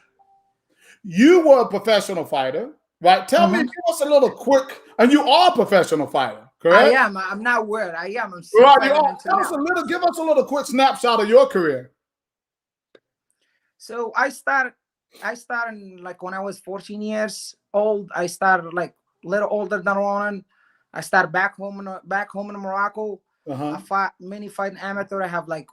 You were a professional fighter, right? Tell me, give us a little quick, and you are a professional fighter. Correct? I am. I'm not weird. I am. I'm right. Give us a little quick snapshot of your career. So I started like when I was 14 years old. I started like a little older than Ronan. I started back home in Morocco. I fought many fights amateur. I have like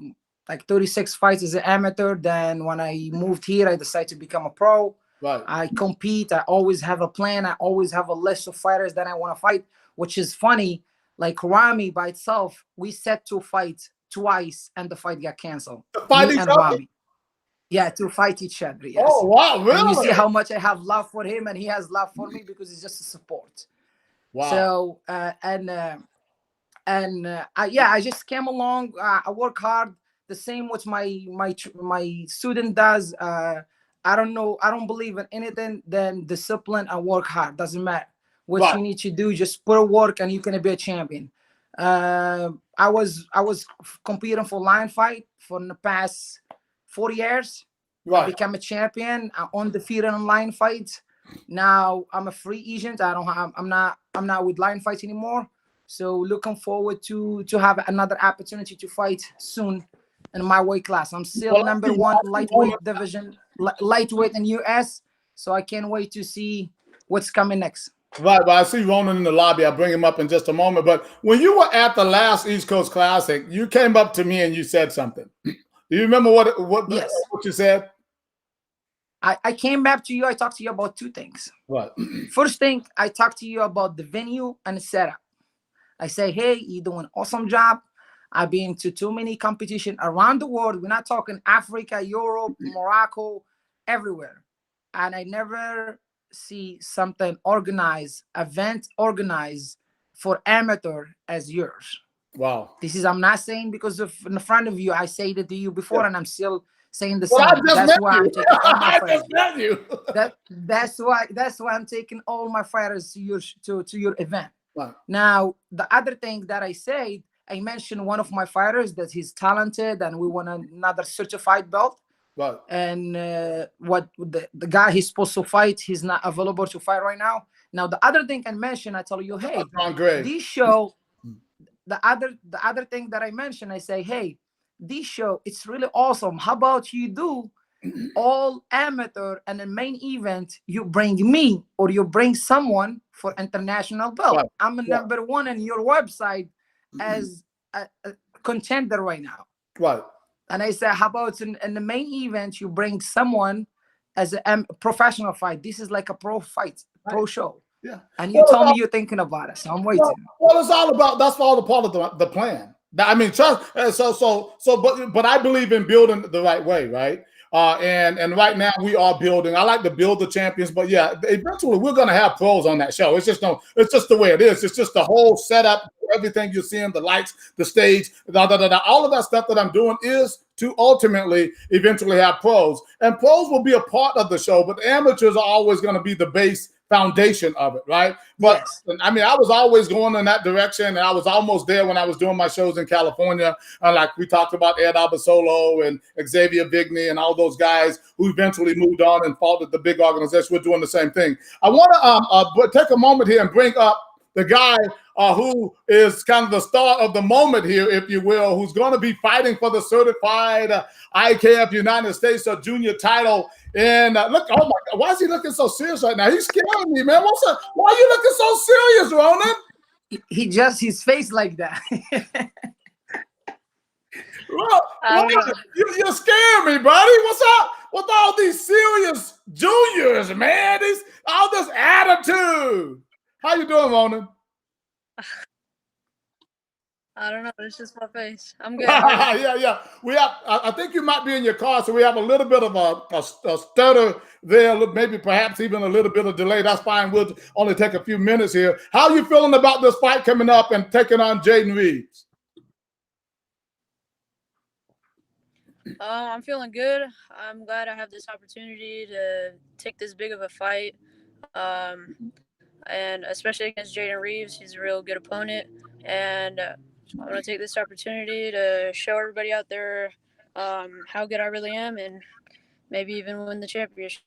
36 fights as an amateur. Then when I moved here, I decided to become a pro. Right. I compete. I always have a plan. I always have a list of fighters that I want to fight. Which is funny, like Rami by itself, we set to fight twice and the fight got canceled. Fight each other? Rami. Yeah, to fight each other. Yes. Oh, wow, really? And you see how much I have love for him and he has love for me because it's just a support. Wow. So, I just came along. I work hard. The same with my student does. I don't know. I don't believe in anything than discipline and work hard. Doesn't matter. What you need to do, just put work and you can be a champion. I was competing for line fight for the past 4 years. Right. I became a champion. I'm undefeated in line fights. Now I'm a free agent. I'm not with line fights anymore. So looking forward to have another opportunity to fight soon in my weight class. I'm still number one lightweight division, lightweight in US. So I can't wait to see what's coming next. Right, but I see Ronan in the lobby. I'll bring him up in just a moment. But when you were at the last East Coast Classic, you came up to me and you said something. Do you remember what you said? I came back to you. I talked to you about two things. What? First thing, I talked to you about the venue and the setup. I say, hey, you're doing an awesome job. I've been to too many competitions around the world. We're not talking Africa, Europe, Morocco, everywhere. And I never see something event organized for amateur as yours. Wow. I'm not saying because of in front of you, I said it to you before, and I'm still saying the Well, I same. just That's met why you. I'm taking all my I fighters. just met you. That's why I'm taking all my fighters to your event. Right. Now, the other thing that I mentioned one of my fighters that he's talented and we want another certified belt. Right. And what the guy he's supposed to fight, he's not available to fight right now. Now, the other thing I mentioned, I tell you, hey, this show, the other thing that I mentioned, I say, hey, this show, it's really awesome. How about you do all amateur and the main event, you bring me or you bring someone for international belt. Right. I'm a number one on your website as a contender right now. Right. And I said, how about in the main event, you bring someone as a professional fight? This is like a pro fight, pro show. Yeah. And you tell me you're thinking about it. So I'm waiting. Well, it's all about, that's all the part of the plan. I mean, trust. But I believe in building the right way, right? And right now we are building. I like to build the champions, but yeah, eventually we're gonna have pros on that show. It's just the way it is. It's just the whole setup, everything you're seeing, the lights, the stage, all of that stuff that I'm doing is to ultimately eventually have pros. And pros will be a part of the show, but amateurs are always going to be the base foundation of it, right? But yes. I mean, I was always going in that direction, and I was almost there when I was doing my shows in California. Like we talked about Ed Abasolo and Xavier Vigny and all those guys who eventually moved on and fought at the big organization. We're doing the same thing. I want to take a moment here and bring up the guy who is kind of the star of the moment here, if you will, who's going to be fighting for the certified IKF United States Junior title. And look, oh my God, why is he looking so serious right now? He's scaring me, man. What's up? Why are you looking so serious, Ronan? He just his face like that. Ronan, you're scaring me, buddy. What's up with all these serious juniors, man? All this attitude. How you doing, Ronan? I don't know. It's just my face. I'm good. Yeah. We have. I think you might be in your car, so we have a little bit of a stutter there, maybe perhaps even a little bit of delay. That's fine. We'll only take a few minutes here. How are you feeling about this fight coming up and taking on Jaden Reeves? I'm feeling good. I'm glad I have this opportunity to take this big of a fight. And especially against Jaden Reeves, he's a real good opponent. And I'm going to take this opportunity to show everybody out there how good I really am and maybe even win the championship.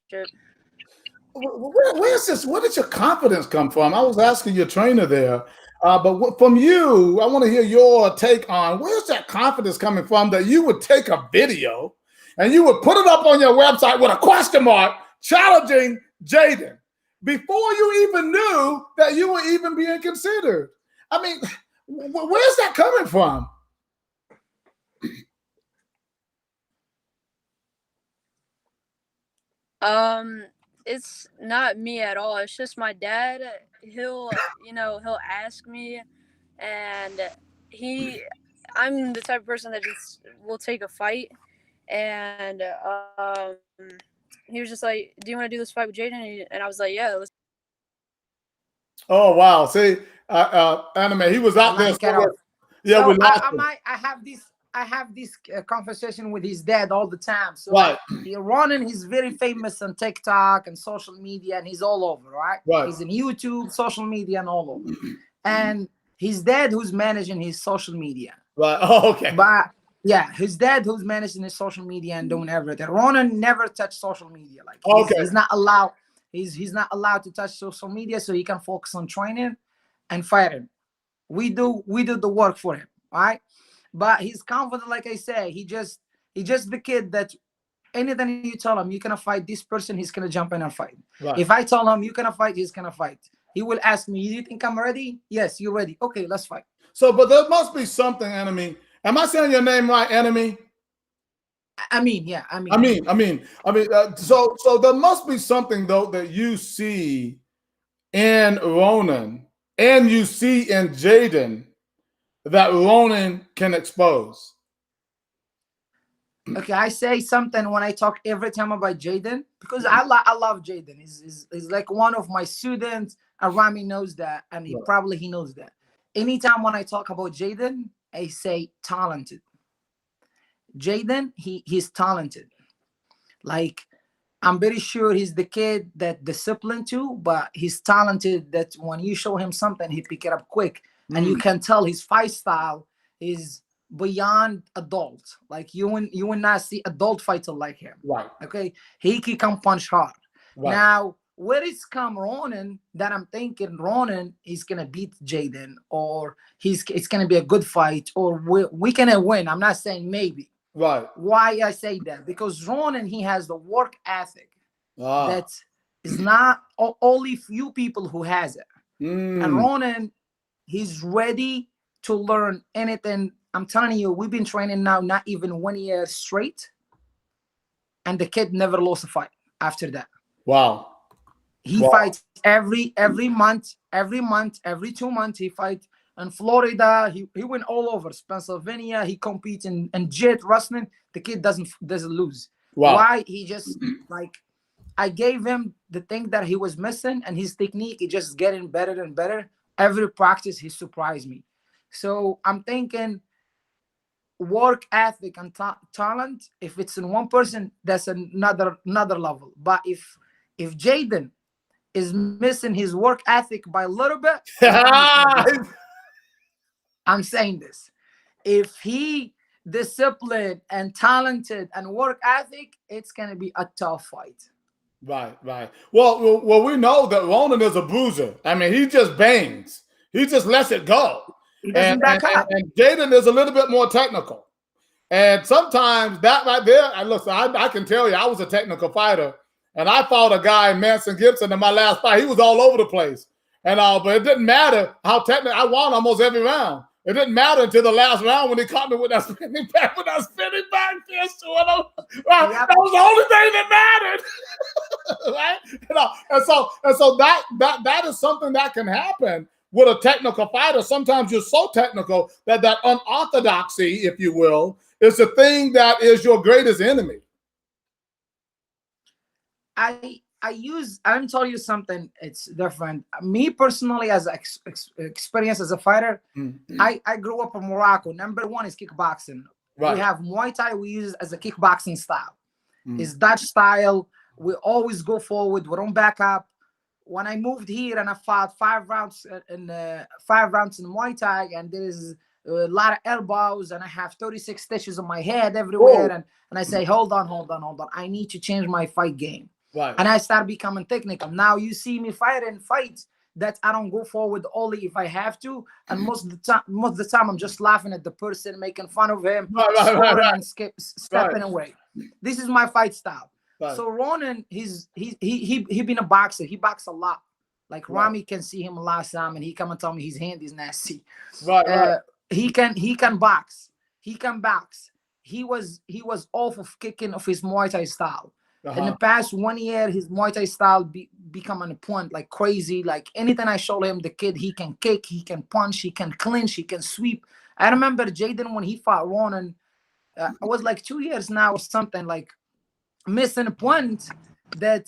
Where's this? Where did your confidence come from? I was asking your trainer there, but from you, I want to hear your take on where's that confidence coming from that you would take a video and you would put it up on your website with a question mark challenging Jaden before you even knew that you were even being considered. I mean, where's that coming from? It's not me at all. It's just my dad. He'll ask me, and I'm the type of person that just will take a fight. And he was just like, "Do you want to do this fight with Jaden?" And I was like, "Yeah, let's." Oh wow! See, Anime, he was out there. Yeah, we lost him. I have this conversation with his dad all the time. So right. Ronan, he's very famous on TikTok and social media, and he's all over, right? He's in YouTube, social media, and all over. And his dad who's managing his social media. Right. Oh, okay. But yeah, his dad who's managing his social media and doing everything. Ronan never touched social media. Like he's not allowed. He's not allowed to touch social media, so he can focus on training and fighting. We do the work for him, right? But he's confident, like I say. He just the kid that anything you tell him you're gonna fight this person, he's gonna jump in and fight. Right. If I tell him you're gonna fight, he's gonna fight. He will ask me, "You think I'm ready?" Yes, you're ready. Okay, let's fight. So, but there must be something, Enemy. Am I saying your name right, Enemy? I mean, yeah. I mean. So there must be something though that you see in Ronan and you see in Jaden that Ronan can expose. Okay, I say something when I talk every time about Jaden because I love Jaden. He's like one of my students. Rami knows that, and he knows that. Anytime when I talk about Jaden, I say talented. Jaden, he's talented. Like, I'm very sure he's the kid that disciplined too, but he's talented that when you show him something, he pick it up quick. And you can tell his fight style is beyond adult. Like, you will not see adult fighter like him. Right. Okay. He can punch hard. Right. Now, where is come Ronan that I'm thinking Ronan is gonna beat Jaden, or it's gonna be a good fight, or we can win. I'm not saying maybe. Right. Why I say that? Because Ronan, he has the work ethic that is Mm. not only few people who has it. And Ronan, he's ready to learn anything. I'm telling you, we've been training now not even 1 year straight, and the kid never lost a fight after that. Wow. He fights every month, every 2 months he fights. In Florida, he went all over Pennsylvania. He competes in jet wrestling. The kid doesn't lose. Wow. Why? He just, like, I gave him the thing that he was missing, and his technique is just getting better and better. Every practice, he surprised me. So I'm thinking work ethic and talent, if it's in one person, that's another level. But if Jaden is missing his work ethic by a little bit, I'm saying this. If he disciplined and talented and work ethic, it's gonna be a tough fight. Right, right. Well, we know that Ronan is a bruiser. I mean, he just bangs. He just lets it go. He doesn't back up. And Jaden is a little bit more technical. And sometimes that right there, and listen, I can tell you, I was a technical fighter, and I fought a guy, Manson Gibson, in my last fight. He was all over the place. And but it didn't matter how technical. I won almost every round. It didn't matter until the last round when he caught me with that spinning back fist. Right? Yep. That was the only thing that mattered. Right? And so that is something that can happen with a technical fighter. Sometimes you're so technical that unorthodoxy, if you will, is the thing that is your greatest enemy. I'm telling you something, it's different. Me personally, as experience as a fighter, I grew up in Morocco. Number one is kickboxing. Right. We have Muay Thai, we use it as a kickboxing style. It's Dutch style. We always go forward, we don't back up. When I moved here and I fought 5 rounds in Muay Thai, and there is a lot of elbows, and I have 36 stitches on my head everywhere, and I say, hold on, I need to change my fight game. Right. And I start becoming technical. Now you see me fighting fights that I don't go forward only if I have to, and most of the time I'm just laughing at the person, making fun of him, and stepping away. This is my fight style. Right. So Ronan, he been a boxer. He boxed a lot. Like Rami can see him last time, and he come and tell me his hand is nasty. Right. He can box. He can box. He was off of kicking of his Muay Thai style. In the past 1 year, his Muay Thai style become on a point like crazy. Like anything I show him, the kid, he can kick, he can punch, he can clinch, he can sweep. I remember Jaden when he fought Ronan, I was like 2 years now or something, like missing a point that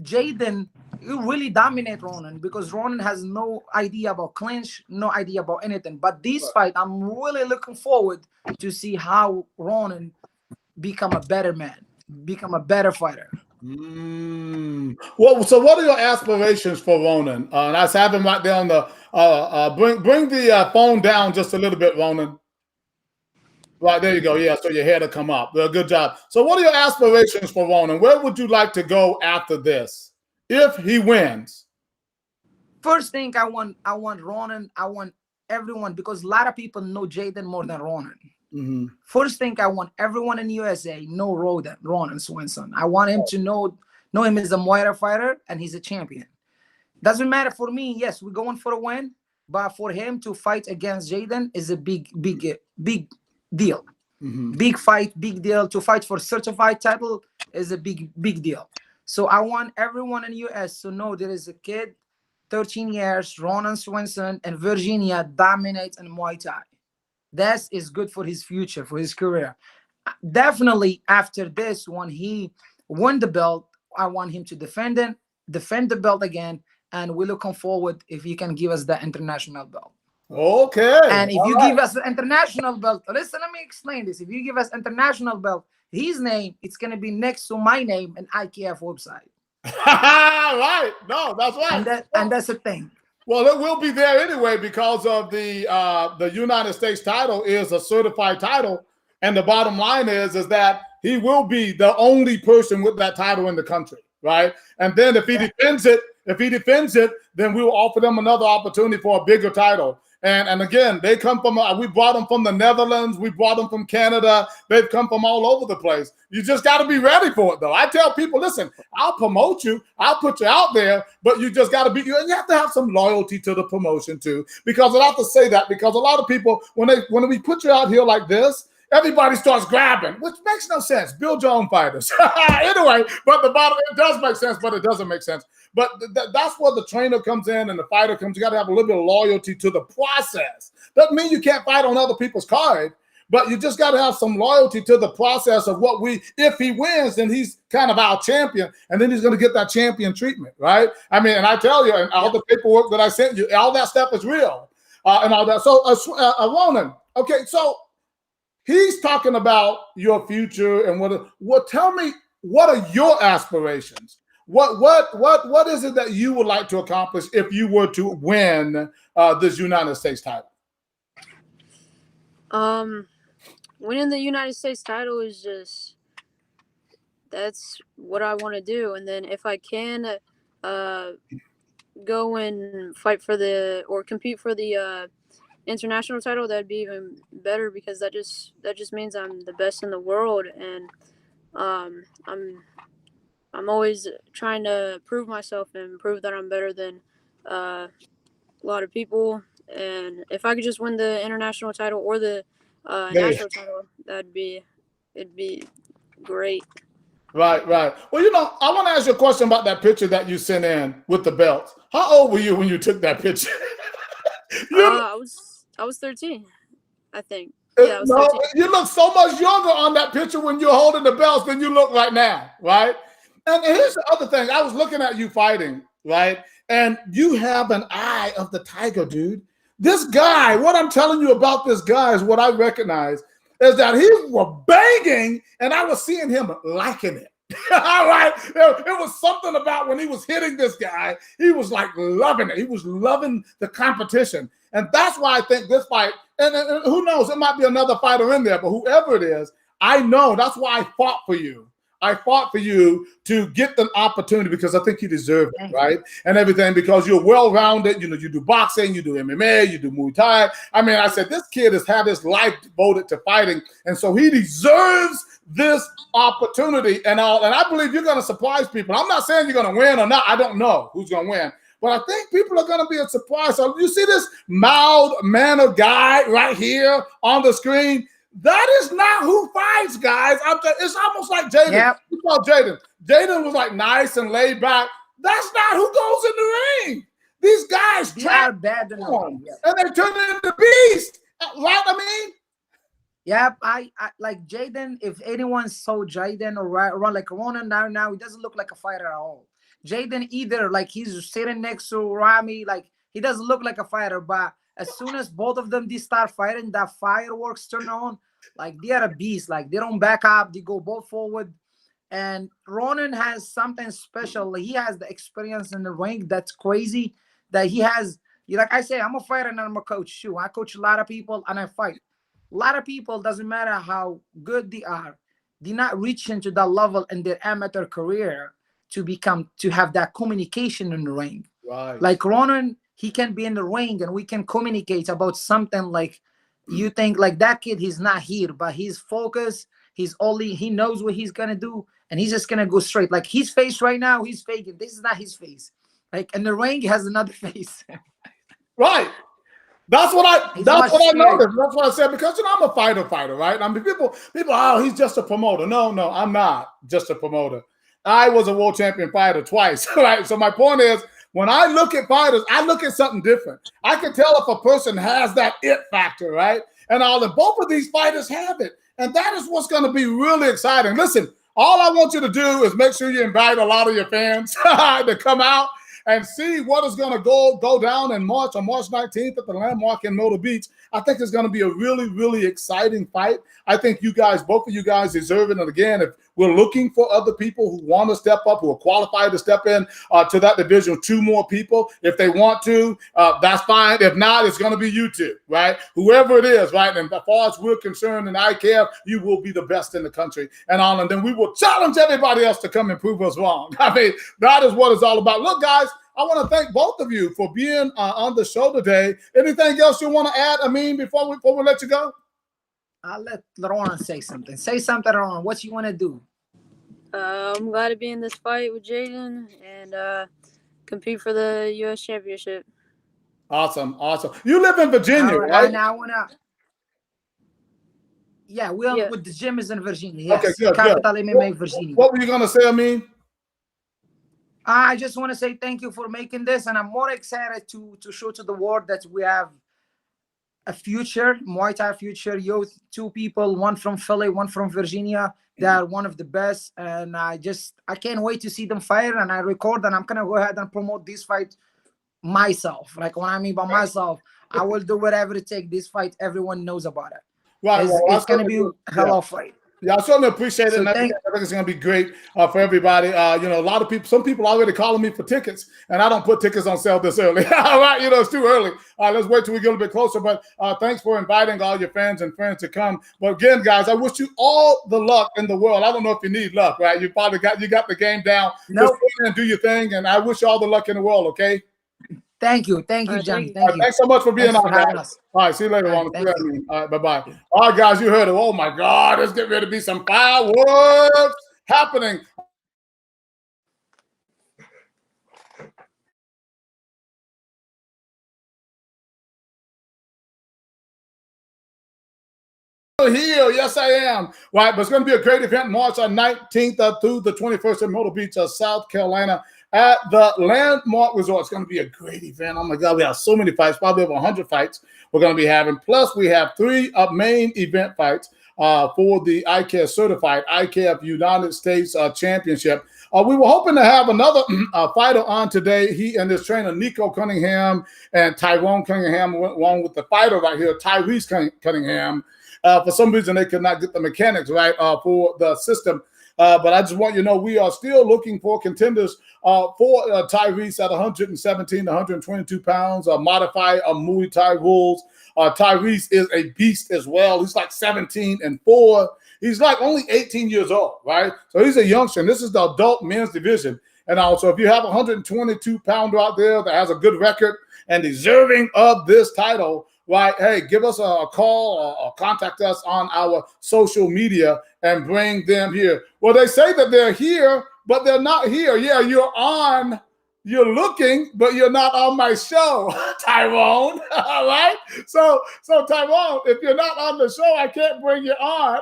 Jaden really dominate Ronan, because Ronan has no idea about clinch, no idea about anything. But this fight, I'm really looking forward to see how Ronan become a better man, become a better fighter. Well, so what are your aspirations for Ronan? And I have him right there on the bring the phone down just a little bit, Ronan. Right, there you go. Yeah, so your hair to come up. Good job. So what are your aspirations for Ronan? Where would you like to go after this if he wins? First thing, I want Ronan. I want everyone, because a lot of people know Jaden more than Ronan. First thing, I want everyone in USA know Ronan Swenson. I want him to know him as a Muay Thai fighter, and he's a champion. Doesn't matter for me. Yes, we're going for a win, but for him to fight against Jaden is a big deal. Big fight, big deal. To fight for certified title is a big deal. So I want everyone in US to know there is a kid, 13 years, Ronan Swenson, in Virginia, dominates in Muay Thai. That is good for his future, for his career. Definitely after this, when he won the belt, I want him to defend the belt again, and we're looking forward if he can give us the international belt. Okay. And if All you right. give us an international belt, listen, let me explain this. If you give us international belt, his name, it's going to be next to my name and IKF website. Right. No, that's right. And that's the thing. Well, it will be there anyway because of the United States title is a certified title, and the bottom line is that he will be the only person with that title in the country, right? And then if he defends it, then we will offer them another opportunity for a bigger title. And again, they come from, we brought them from the Netherlands. We brought them from Canada. They've come from all over the place. You just got to be ready for it, though. I tell people, listen, I'll promote you. I'll put you out there, but you just got to be, you have to have some loyalty to the promotion too. Because I have to say that because a lot of people, when we put you out here like this, everybody starts grabbing, which makes no sense. Build your own fighters. Anyway, but the bottom, it does make sense, but it doesn't make sense. But that's where the trainer comes in and the fighter comes. You got to have a little bit of loyalty to the process. Doesn't mean you can't fight on other people's card, but you just got to have some loyalty to the process of what if he wins, then he's kind of our champion, and then he's going to get that champion treatment, right? I mean, and I tell you, and all the paperwork that I sent you, all that stuff is real and all that. So, Ronan, okay, so he's talking about your future and what tell me, what are your aspirations? What is it that you would like to accomplish if you were to win this United States title? Winning the United States title is that's what I want to do. And then if I can go and fight for or compete for the international title, that'd be even better because that just means I'm the best in the world. And I'm always trying to prove myself and prove that I'm better than a lot of people. And if I could just win the international title or the national title, it'd be great. Right. Well, I want to ask you a question about that picture that you sent in with the belt. How old were you when you took that picture? I was 13, I think. Yeah, I was 13. You look so much younger on that picture when you're holding the belts than you look right now, right? And here's the other thing. I was looking at you fighting, right? And you have an eye of the tiger, dude. This guy, what I'm telling you about this guy is what I recognize is that he was banging and I was seeing him liking it. All right. It was something about when he was hitting this guy, he was like loving it. He was loving the competition. And that's why I think this fight, and who knows, it might be another fighter in there, but whoever it is, I know that's why I fought for you. I fought for you to get the opportunity because I think you deserve it, right? And everything because you're well-rounded. You do boxing, you do MMA, you do Muay Thai. I mean, I said, this kid has had his life devoted to fighting, and so he deserves this opportunity and all. And I believe you're going to surprise people. I'm not saying you're going to win or not. I don't know who's going to win. But I think people are going to be a surprise. So you see this mild-mannered guy right here on the screen? That is not who fights, guys. It's almost like Jaden. Yep. You saw Jaden. Jaden was like nice and laid back. That's not who goes in the ring. These guys are bad enough. Yep. And they turn into beasts. Right? I mean? Yep. I like Jaden. If anyone saw Jaden or run like Ronan now, he doesn't look like a fighter at all. Jaden either like he's sitting next to Rami, like he doesn't look like a fighter, but as soon as both of them start fighting, that fireworks turn on. Like they are a beast. Like they don't back up. They go both forward. And Ronan has something special. He has the experience in the ring that's crazy. That he has. Like I say, I'm a fighter and I'm a coach too. I coach a lot of people and I fight. A lot of people, doesn't matter how good they are, they're not reaching to that level in their amateur career to have that communication in the ring. Right. Like Ronan, he can be in the ring and we can communicate about something like you think like that kid, he's not here, but he's focused. He knows what he's going to do and he's just going to go straight. Like his face right now, he's faking. This is not his face. Like in the ring, he has another face. Right. That's what I noticed. That's what I said because I'm a fighter, right? I mean, people, oh, he's just a promoter. No, I'm not just a promoter. I was a world champion fighter twice, right? So my point is, when I look at fighters, I look at something different. I can tell if a person has that it factor, right? And both of these fighters have it. And that is what's going to be really exciting. Listen, all I want you to do is make sure you invite a lot of your fans to come out. and see what is going to go down in March, on March 19th at the Landmark in Myrtle Beach. I think it's going to be a really, really exciting fight. I think you guys, both of you guys, deserve it. And again, if we're looking for other people who want to step up, who are qualified to step in to that division, 2 more people, if they want to, that's fine. If not, it's going to be you two, right? Whoever it is, right? And as far as we're concerned in IKF, you will be the best in the country. And then we will challenge everybody else to come and prove us wrong. I mean, that is what it's all about. Look, guys, I want to thank both of you for being on the show today. Anything else you want to add, Amin, before we let you go? I'll let Laurent say something. Say something, Laurent. What you want to do? I'm glad to be in this fight with Jaden and compete for the U.S. Championship. Awesome. You live in Virginia, right? Now I want to. Yeah, with the gym is in Virginia. Yes, okay, good, Capital MMA Virginia. What were you going to say, Amin? I just want to say thank you for making this, and I'm more excited to show to the world that we have a future, Muay Thai future. Youth, 2 people, one from Philly, one from Virginia. They are one of the best, and I can't wait to see them fight. And I record, and I'm gonna go ahead and promote this fight myself. Like, what I mean by myself, I will do whatever it takes. This fight, everyone knows about it. Right, it's gonna be a hell of a fight. Yeah, I certainly appreciate it. And I think it's going to be great for everybody. A lot of people, some people already calling me for tickets, and I don't put tickets on sale this early. All right, it's too early. Let's wait till we get a little bit closer. But thanks for inviting all your fans and friends to come. But again, guys, I wish you all the luck in the world. I don't know if you need luck, right? You probably got the game down. Nope. Just go in and do your thing, and I wish you all the luck in the world. Okay. Thank you, Johnny. Thank you. Thanks so much for being on, guys. All right, see you later on. Thank you. All right, bye-bye. All right, guys, you heard it. Oh, my God. Let's get ready to be some fireworks happening. Here, yes, I am. Right, but it's going to be a great event, March 19th through the 21st in Myrtle Beach, South Carolina, at the Landmark Resort. It's going to be a great event. Oh my God, we have so many fights, probably over 100 fights we're going to be having. Plus, we have 3 main event fights for the IKF certified IKF United States Championship. We were hoping to have another fighter on today. He and his trainer, Nico Cunningham and Tyrone Cunningham, went along with the fighter right here, Tyrese Cunningham. For some reason, they could not get the mechanics right for the system. But I just want you to know we are still looking for contenders for Tyrese at 117 to 122 pounds, modified Muay Thai rules. Tyrese is a beast as well. He's like 17-4. He's like only 18 years old, right? So he's a youngster, and this is the adult men's division. And also, if you have a 122-pounder out there that has a good record and deserving of this title, right, hey, give us a call or contact us on our social media and bring them here. Well, they say that they're here, but they're not here. Yeah, you're looking, but you're not on my show, Tyrone. All right? So Tyrone, if you're not on the show, I can't bring you on.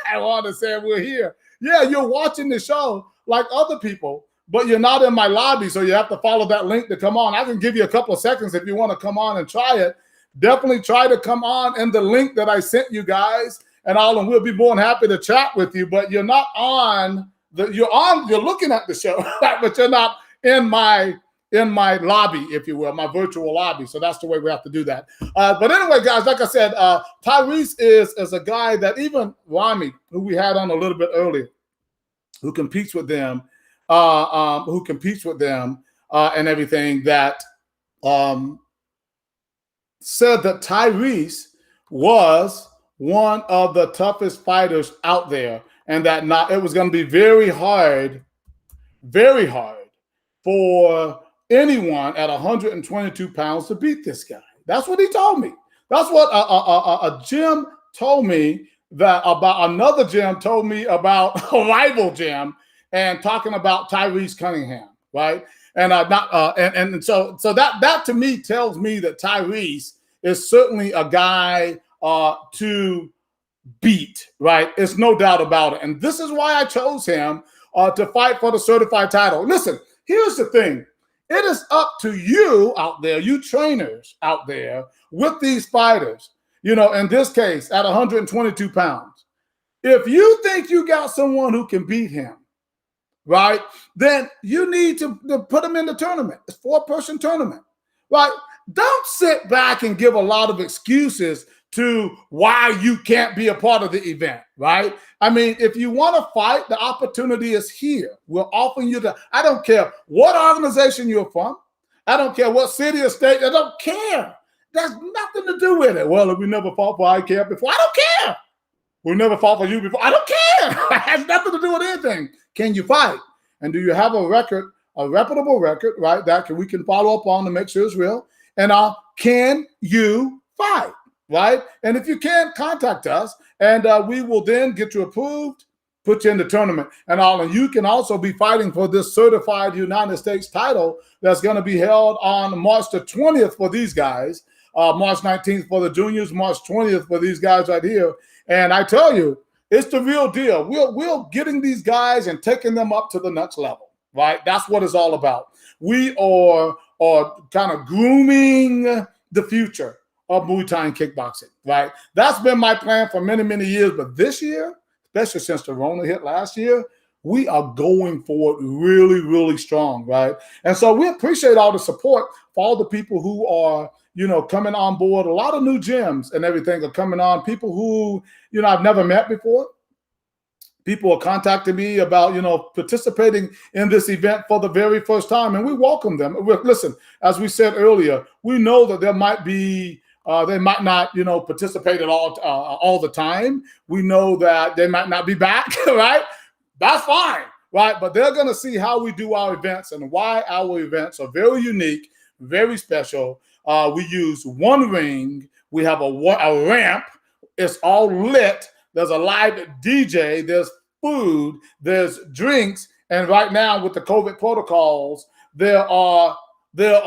Tyrone is saying we're here. Yeah, you're watching the show like other people, but you're not in my lobby, so you have to follow that link to come on. I can give you a couple of seconds if you want to come on and try it. Definitely try to come on in the link that I sent you guys, and we'll be more than happy to chat with you. But you're not on you're looking at the show, but you're not in my lobby, if you will, my virtual lobby. So that's the way we have to do that. But anyway, guys, like I said, Tyrese is a guy that even Rami, who we had on a little bit earlier, who competes with them, and everything, that said that Tyrese was one of the toughest fighters out there, and that it was going to be very hard for anyone at 122 pounds to beat this guy. That's what he told me. That's what a gym told me, that about another gym told me about a rival gym, and talking about Tyrese Cunningham, right? And so that to me tells me that Tyrese is certainly a guy to beat, right? It's no doubt about it. And this is why I chose him to fight for the certified title. Listen, here's the thing. It is up to you out there, you trainers out there with these fighters, in this case at 122 pounds. If you think you got someone who can beat him, right, then you need to put them in the tournament. It's a 4-person tournament, right? Don't sit back and give a lot of excuses to why you can't be a part of the event, right? I mean, if you want to fight, the opportunity is here. We're offering you I don't care what organization you're from. I don't care what city or state. I don't care. There's nothing to do with it. Well, we never fought for IKF before. I don't care. We never fought for you before. I don't care. It has nothing to do with anything. Can you fight? And do you have a record, a reputable record, right, that we can follow up on to make sure it's real? And can you fight, right? And if you can, contact us, and we will then get you approved, put you in the tournament. And you can also be fighting for this certified United States title that's going to be held on March the 20th for these guys, March 19th for the juniors, March 20th for these guys right here. And I tell you, it's the real deal. We're getting these guys and taking them up to the next level, right? That's what it's all about. We are kind of grooming the future of Muay Thai and kickboxing, right? That's been my plan for many, many years. But this year, especially since the Rona hit last year, we are going forward really, really strong, right? And so we appreciate all the support for all the people who are, coming on board. A lot of new gyms and everything are coming on. People who, I've never met before. People are contacting me about, participating in this event for the very first time, and we welcome them. Listen, as we said earlier, we know that there might be, they might not, participate at all the time. We know that they might not be back, right? That's fine, right? But they're going to see how we do our events and why our events are very unique, very special. We use one ring. We have a ramp. It's all lit. There's a live DJ. There's food. There's drinks. And right now, with the COVID protocols, there are the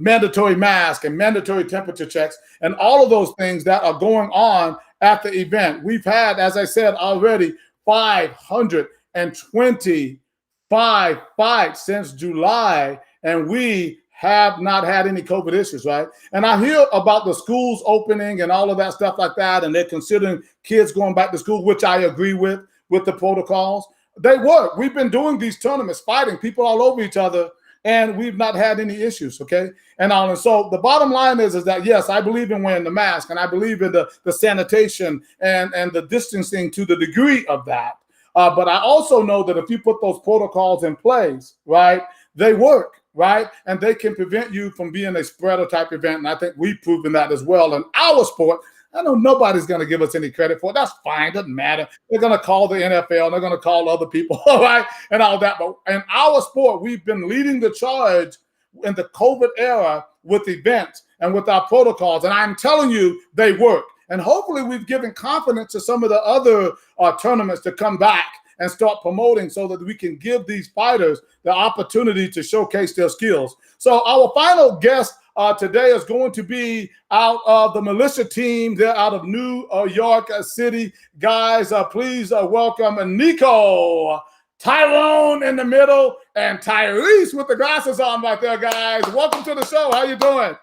mandatory mask and mandatory temperature checks and all of those things that are going on at the event. We've had, as I said already, 525 fights since July, and we have not had any COVID issues, right? And I hear about the schools opening and all of that stuff like that, and they're considering kids going back to school, which I agree with the protocols. They work. We've been doing these tournaments, fighting people all over each other, and we've not had any issues, okay? And so the bottom line is that, yes, I believe in wearing the mask, and I believe in the sanitation and the distancing to the degree of that. But I also know that if you put those protocols in place, right, they work, right? And they can prevent you from being a spreader type event. And I think we've proven that as well in our sport. I know nobody's going to give us any credit for it. That's fine. Doesn't matter. They're going to call the NFL. They're going to call other people, all right, and all that. But in our sport, we've been leading the charge in the COVID era with events and with our protocols. And I'm telling you, they work. And hopefully we've given confidence to some of the other tournaments to come back and start promoting so that we can give these fighters the opportunity to showcase their skills. So our final guest today is going to be out of the militia team. They're out of New York City. Guys, please welcome Nico, Tyrone in the middle, and Tyrese with the glasses on right there, guys. Welcome to the show. How you doing?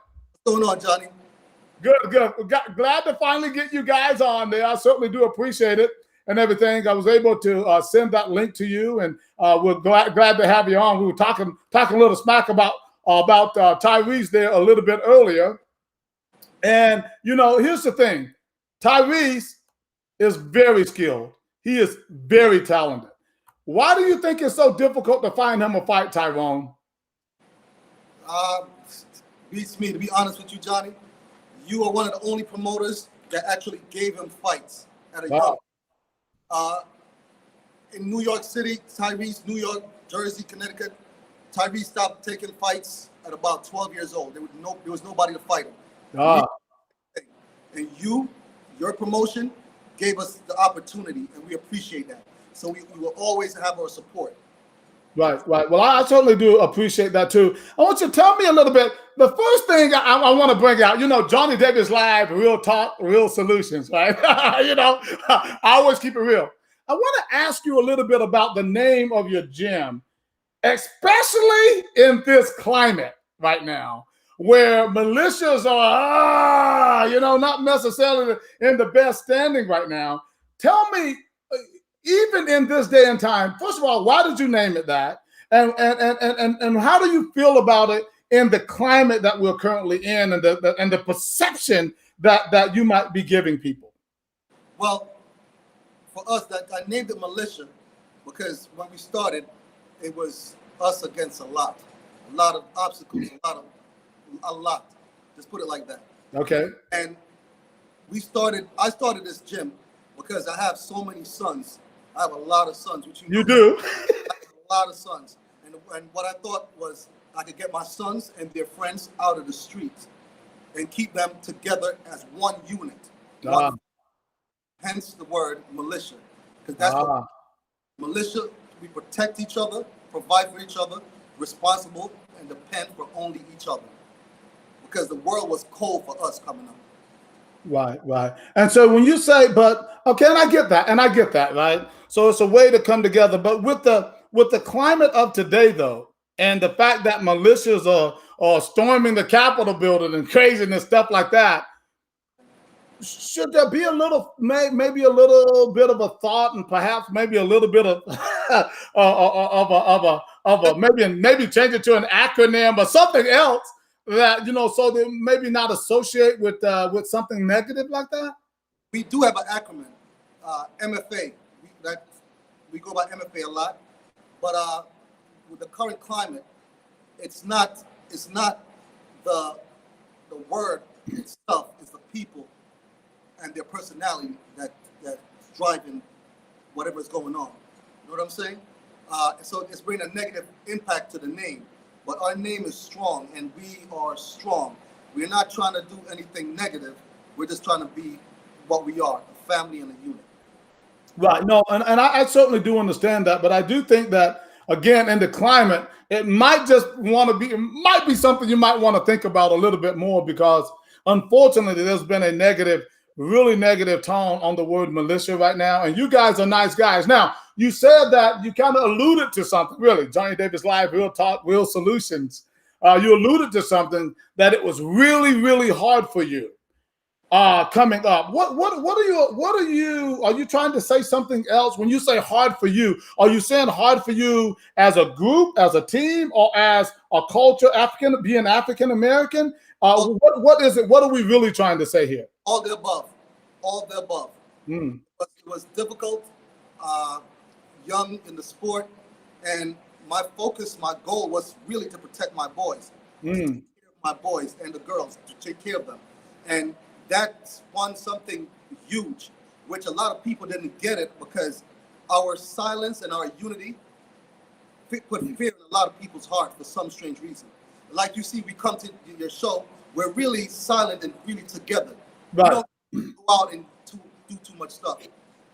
What's going on, Johnny? Good. Glad to finally get you guys on there. I certainly do appreciate it and everything. I was able to send that link to you, and we're glad to have you on. We were talking a little smack about Tyrese there a little bit earlier. And, here's the thing. Tyrese is very skilled. He is very talented. Why do you think it's so difficult to find him a fight, Tyrone? Beats me, to be honest with you, Johnny. You are one of the only promoters that actually gave him fights at a young. In New York City, Tyrese, New York, Jersey, Connecticut, Tyrese stopped taking fights at about 12 years old. There was nobody to fight him. And your promotion gave us the opportunity, and we appreciate that. So we will always have our support. Right. Well, I certainly do appreciate that too. I want you to tell me a little bit. The first thing I want to bring out, Johnny Davis Live, real talk, real solutions, right? I always keep it real. I want to ask you a little bit about the name of your gym, especially in this climate right now, where militias are, not necessarily in the best standing right now. Tell me, even in this day and time, first of all, why did you name it that? And how do you feel about it in the climate that we're currently in, and the perception that you might be giving people? Well, for us, that I named it Militia because when we started, it was us against a lot of obstacles, a lot. Just put it like that. Okay. And I started this gym because I have so many sons. I have a lot of sons, which you do. I have a lot of sons. And what I thought was I could get my sons and their friends out of the streets and keep them together as one unit. Hence the word militia. Because that's what militia, we protect each other, provide for each other, responsible, and depend for only each other. Because the world was cold for us coming up. Right. And so when you say, but okay, and I get that, right? So it's a way to come together. But with the climate of today, though, and the fact that militias are storming the Capitol building and craziness, stuff like that, should there be a little, maybe a little bit of a thought, and perhaps maybe a little bit of maybe change it to an acronym or something else that, so they maybe not associate with something negative like that? We do have an acronym, MFA. We go by MFA a lot, but with the current climate, it's not the word itself, it's the people and their personality that's driving whatever is going on. You know what I'm saying? So it's bringing a negative impact to the name. But our name is strong, and we are strong. We're not trying to do anything negative. We're just trying to be what we are, a family and a unit. Right. No, and I certainly do understand that. But I do think that, again, in the climate, it might be something you might want to think about a little bit more, because unfortunately, there's been a really negative tone on the word militia right now. And you guys are nice guys. Now, you said that you kind of alluded to something, really. Johnny Davis Live, Real Talk, Real Solutions. You alluded to something that it was really, really hard for you coming up. Are you trying to say something else? When you say hard for you, are you saying hard for you as a group, as a team, or as a culture, being African American? What is it? What are we really trying to say here? All the above. But it was difficult, young in the sport, and my goal was really to protect my boys, my boys and the girls, to take care of them. And that won something huge, which a lot of people didn't get it, because our silence and our unity put fear in a lot of people's heart for some strange reason. Like you see, we come to your show, we're really silent and really together. Right. We don't go out and do too much stuff.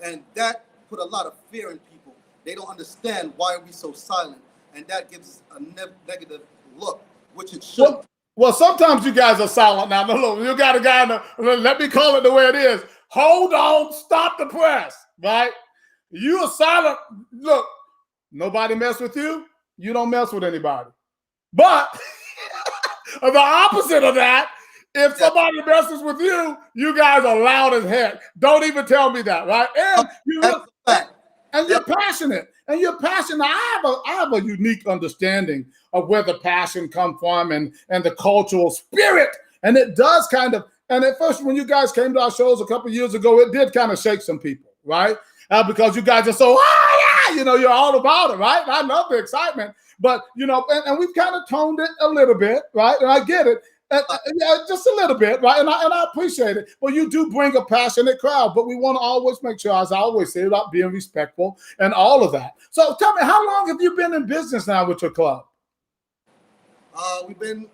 And that put a lot of fear in people. They don't understand why are we so silent. And that gives a negative look, which it should. Well, sometimes you guys are silent now. No, look, you got a guy, let me call it the way it is. Hold on, stop the press, right? You are silent. Look, nobody mess with you. You don't mess with anybody. But the opposite of that, if somebody messes with you, you guys are loud as heck. Don't even tell me that, right? And you're passionate. And you're passionate. I have a unique understanding of where the passion comes from and the cultural spirit. And it does and at first, when you guys came to our shows a couple of years ago, it did kind of shake some people, right? Because you guys are so, you're all about it, right? I love the excitement. But, and we've kind of toned it a little bit, right? And I get it. Just a little bit, right? And I appreciate it. But you do bring a passionate crowd. But we want to always make sure, as I always say, about being respectful and all of that. So tell me, how long have you been in business now with your club? We've been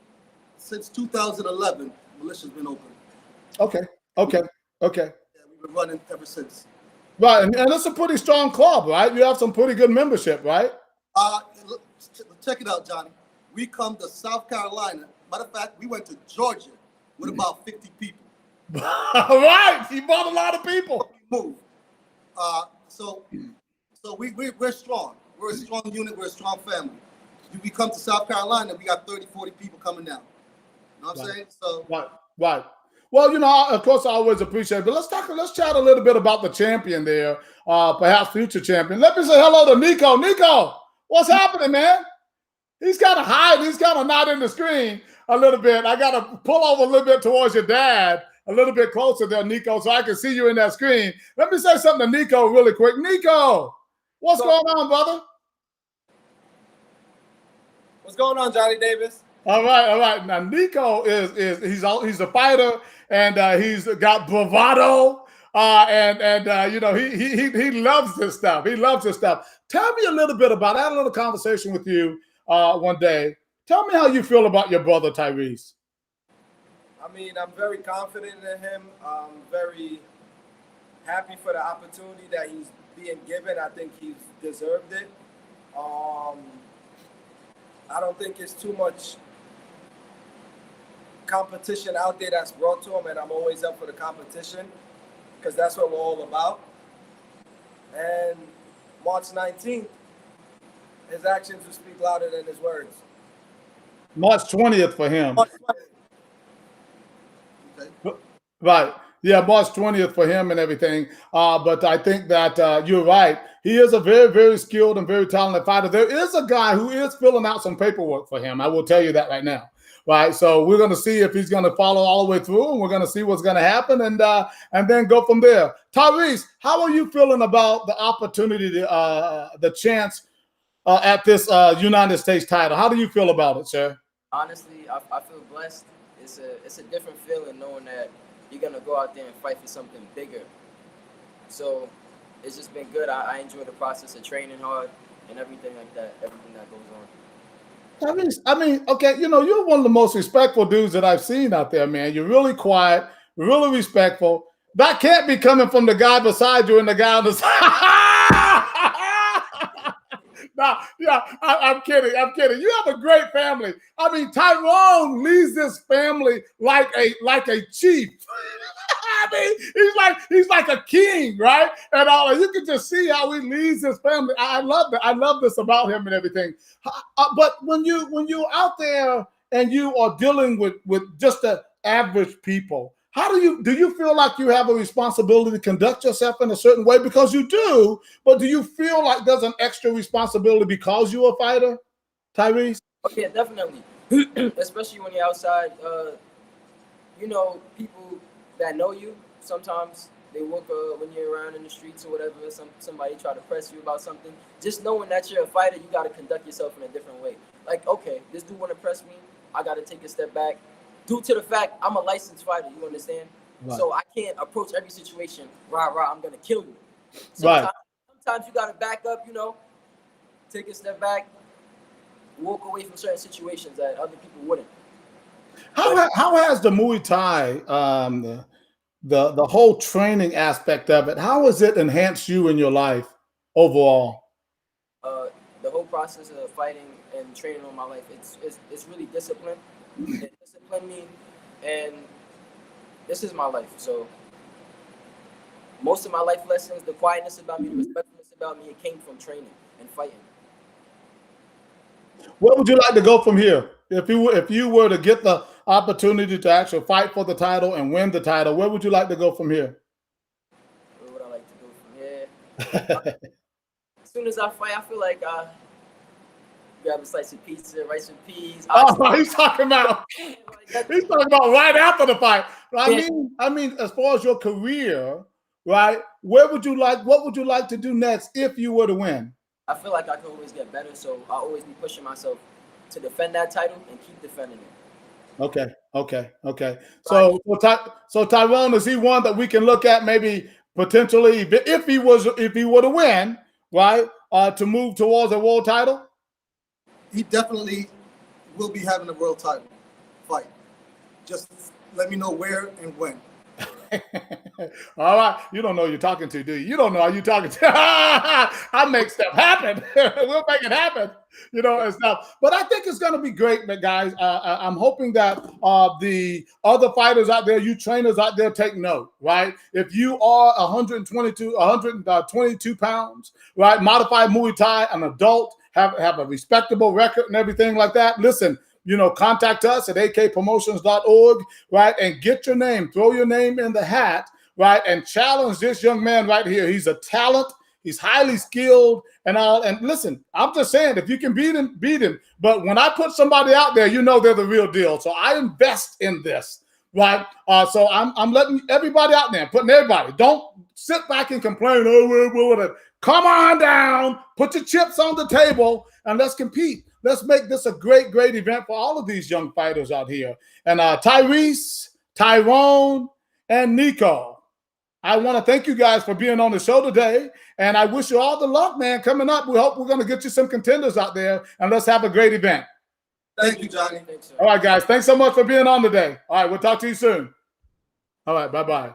since 2011. Militia's been open. Okay. Yeah, we've been running ever since. Right, and it's a pretty strong club, right? You have some pretty good membership, right? Check it out, Johnny. We come to South Carolina. Matter of fact, we went to Georgia with about 50 people. Right, you brought a lot of people. We moved. So we're strong. We're a strong unit. We're a strong family. We come to South Carolina, we got 30, 40 people coming down. You know what I'm saying? So Right. Well, you know, of course, I always appreciate it. But let's chat a little bit about the champion there, perhaps future champion. Let me say hello to Nico. Nico, what's happening, man? He's kind of hiding. He's kind of not in the screen a little bit. I got to pull over a little bit towards your dad, a little bit closer there, Nico, so I can see you in that screen. Let me say something to Nico really quick. Nico, what's going on, brother? What's going on, Johnny Davis? All right. Now Nico he's a fighter, and he's got bravado, and you know he loves this stuff. He loves this stuff. Tell me a little bit about. I had a little conversation with you one day. Tell me how you feel about your brother Tyrese. I mean, I'm very confident in him. I'm very happy for the opportunity that he's being given. I think he's deserved it. I don't think it's too much competition out there that's brought to him, and I'm always up for the competition because that's what we're all about. And March 19th, his actions will speak louder than his words. March 20th for him. March 20th. Okay. Right. Yeah, March 20th for him and everything. But I think that you're right. He is a very, very skilled and very talented fighter. There is a guy who is filling out some paperwork for him. I will tell you that right now. Right. So we're going to see if he's going to follow all the way through, and we're going to see what's going to happen, and then go from there. Tyrese, how are you feeling about the opportunity, the chance at this United States title? How do you feel about it, sir? Honestly, I feel blessed. It's a different feeling knowing that you're going to go out there and fight for something bigger. So it's just been good. I enjoy the process of training hard and everything like that, everything that goes on. I mean, okay, you know, you're one of the most respectful dudes that I've seen out there, man. You're really quiet, really respectful. That can't be coming from the guy beside you and the guy on the side. No, yeah, I'm kidding. You have a great family. I mean, Tyrone leads this family like a chief. I mean, he's like a king, right? And you can just see how he leads his family. I love that. I love this about him and everything. But when you're out there and you are dealing with just the average people, how do you feel like you have a responsibility to conduct yourself in a certain way? Because you do, but do you feel like there's an extra responsibility because you're a fighter, Tyrese? Oh, yeah, definitely. Especially when you're outside, you know, people that know you, sometimes they work when you're around in the streets or whatever, somebody try to press you about something. Just knowing that you're a fighter, you got to conduct yourself in a different way. Like, okay, this dude want to press me, I got to take a step back. Due to the fact I'm a licensed fighter, you understand? Right. So I can't approach every situation, I'm going to kill you. Sometimes you got to back up, you know, take a step back, walk away from certain situations that other people wouldn't. How has the Muay Thai, the whole training aspect of it, how has it enhanced you in your life overall? The whole process of fighting and training on my life, it's really disciplined. It disciplined me, and this is my life. So most of my life lessons, the quietness about me, the respectfulness about me, it came from training and fighting. Where would you like to go from here? If you were to get the opportunity to actually fight for the title and win the title, where would you like to go from here? Where would I like to go from here? As soon as I fight, I feel like grab a slice of pizza, rice and peas. Oh, he's talking about right after the fight. I mean, as far as your career, right? What would you like to do next if you were to win? I feel like I can always get better, so I'll always be pushing myself to defend that title and keep defending it. Okay. So Tyrone, is he one that we can look at maybe potentially if he were to win, right? To move towards a world title? He definitely will be having a world title fight. Just let me know where and when. All right. You don't know who you're talking to, do you? You don't know who you're talking to. I make stuff happen. We'll make it happen, you know, and stuff. But I think it's going to be great, guys. I'm hoping that the other fighters out there, you trainers out there, take note, right? If you are 122 pounds, right, modified Muay Thai, an adult, have a respectable record and everything like that, listen, contact us at akpromotions.org, right, and get your name, throw your name in the hat, right, and challenge this young man right here. He's a talent. He's highly skilled and all. And listen, I'm just saying, if you can beat him, beat him. But when I put somebody out there, they're the real deal. So I invest in this, right? So I'm letting everybody out there, putting everybody. Don't sit back and complain. Oh, come on down, put your chips on the table, and let's compete. Let's make this a great, great event for all of these young fighters out here. And Tyrese, Tyrone, and Nico, I want to thank you guys for being on the show today, and I wish you all the luck, man. Coming up, we hope we're going to get you some contenders out there, and let's have a great event. Thank you, Johnny. All right, guys. Thanks so much for being on today. All right, we'll talk to you soon. All right, bye-bye.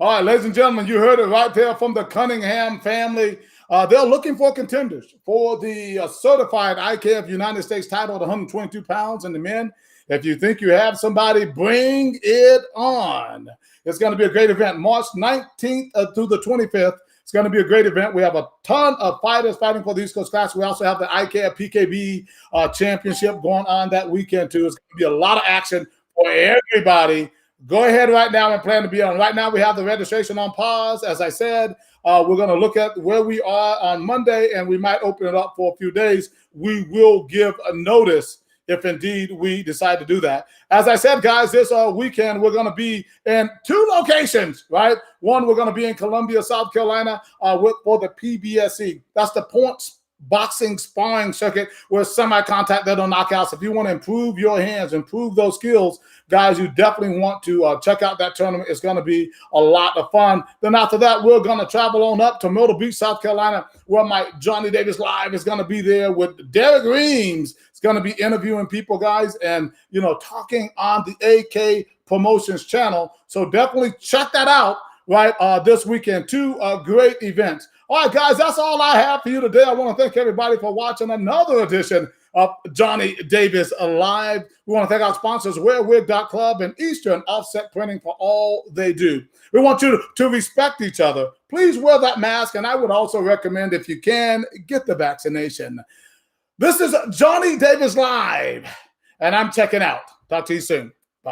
All right, ladies and gentlemen, you heard it right there from the Cunningham family. They're looking for contenders for the certified IKF United States title at 122 pounds in the men. If you think you have somebody, bring it on. It's going to be a great event. March 19th through the 25th. It's going to be a great event. We have a ton of fighters fighting for the East Coast class. We also have the IKF PKB championship going on that weekend, too. It's going to be a lot of action for everybody. Go ahead right now and plan to be on. Right now, we have the registration on pause. As I said, we're going to look at where we are on Monday, and we might open it up for a few days. We will give a notice if indeed we decide to do that. As I said, guys, this weekend, we're going to be in 2 locations, right? One, we're going to be in Columbia, South Carolina for the PBSC. That's the Points Boxing Sparring Circuit, where semi-contact, that are knockouts. If you want to improve your hands, improve those skills, guys, you definitely want to check out that tournament. It's going to be a lot of fun. Then after that, we're going to travel on up to Myrtle Beach, South Carolina, where my Johnny Davis Live is going to be there with Derek Reams. It's going to be interviewing people, guys, and, talking on the AK Promotions channel. So definitely check that out, right, this weekend. 2 great events. All right, guys, that's all I have for you today. I want to thank everybody for watching another edition of Johnny Davis Live. We want to thank our sponsors, WearWig.Club and Eastern Offset Printing, for all they do. We want you to respect each other. Please wear that mask, and I would also recommend, if you can, get the vaccination. This is Johnny Davis Live, and I'm checking out. Talk to you soon.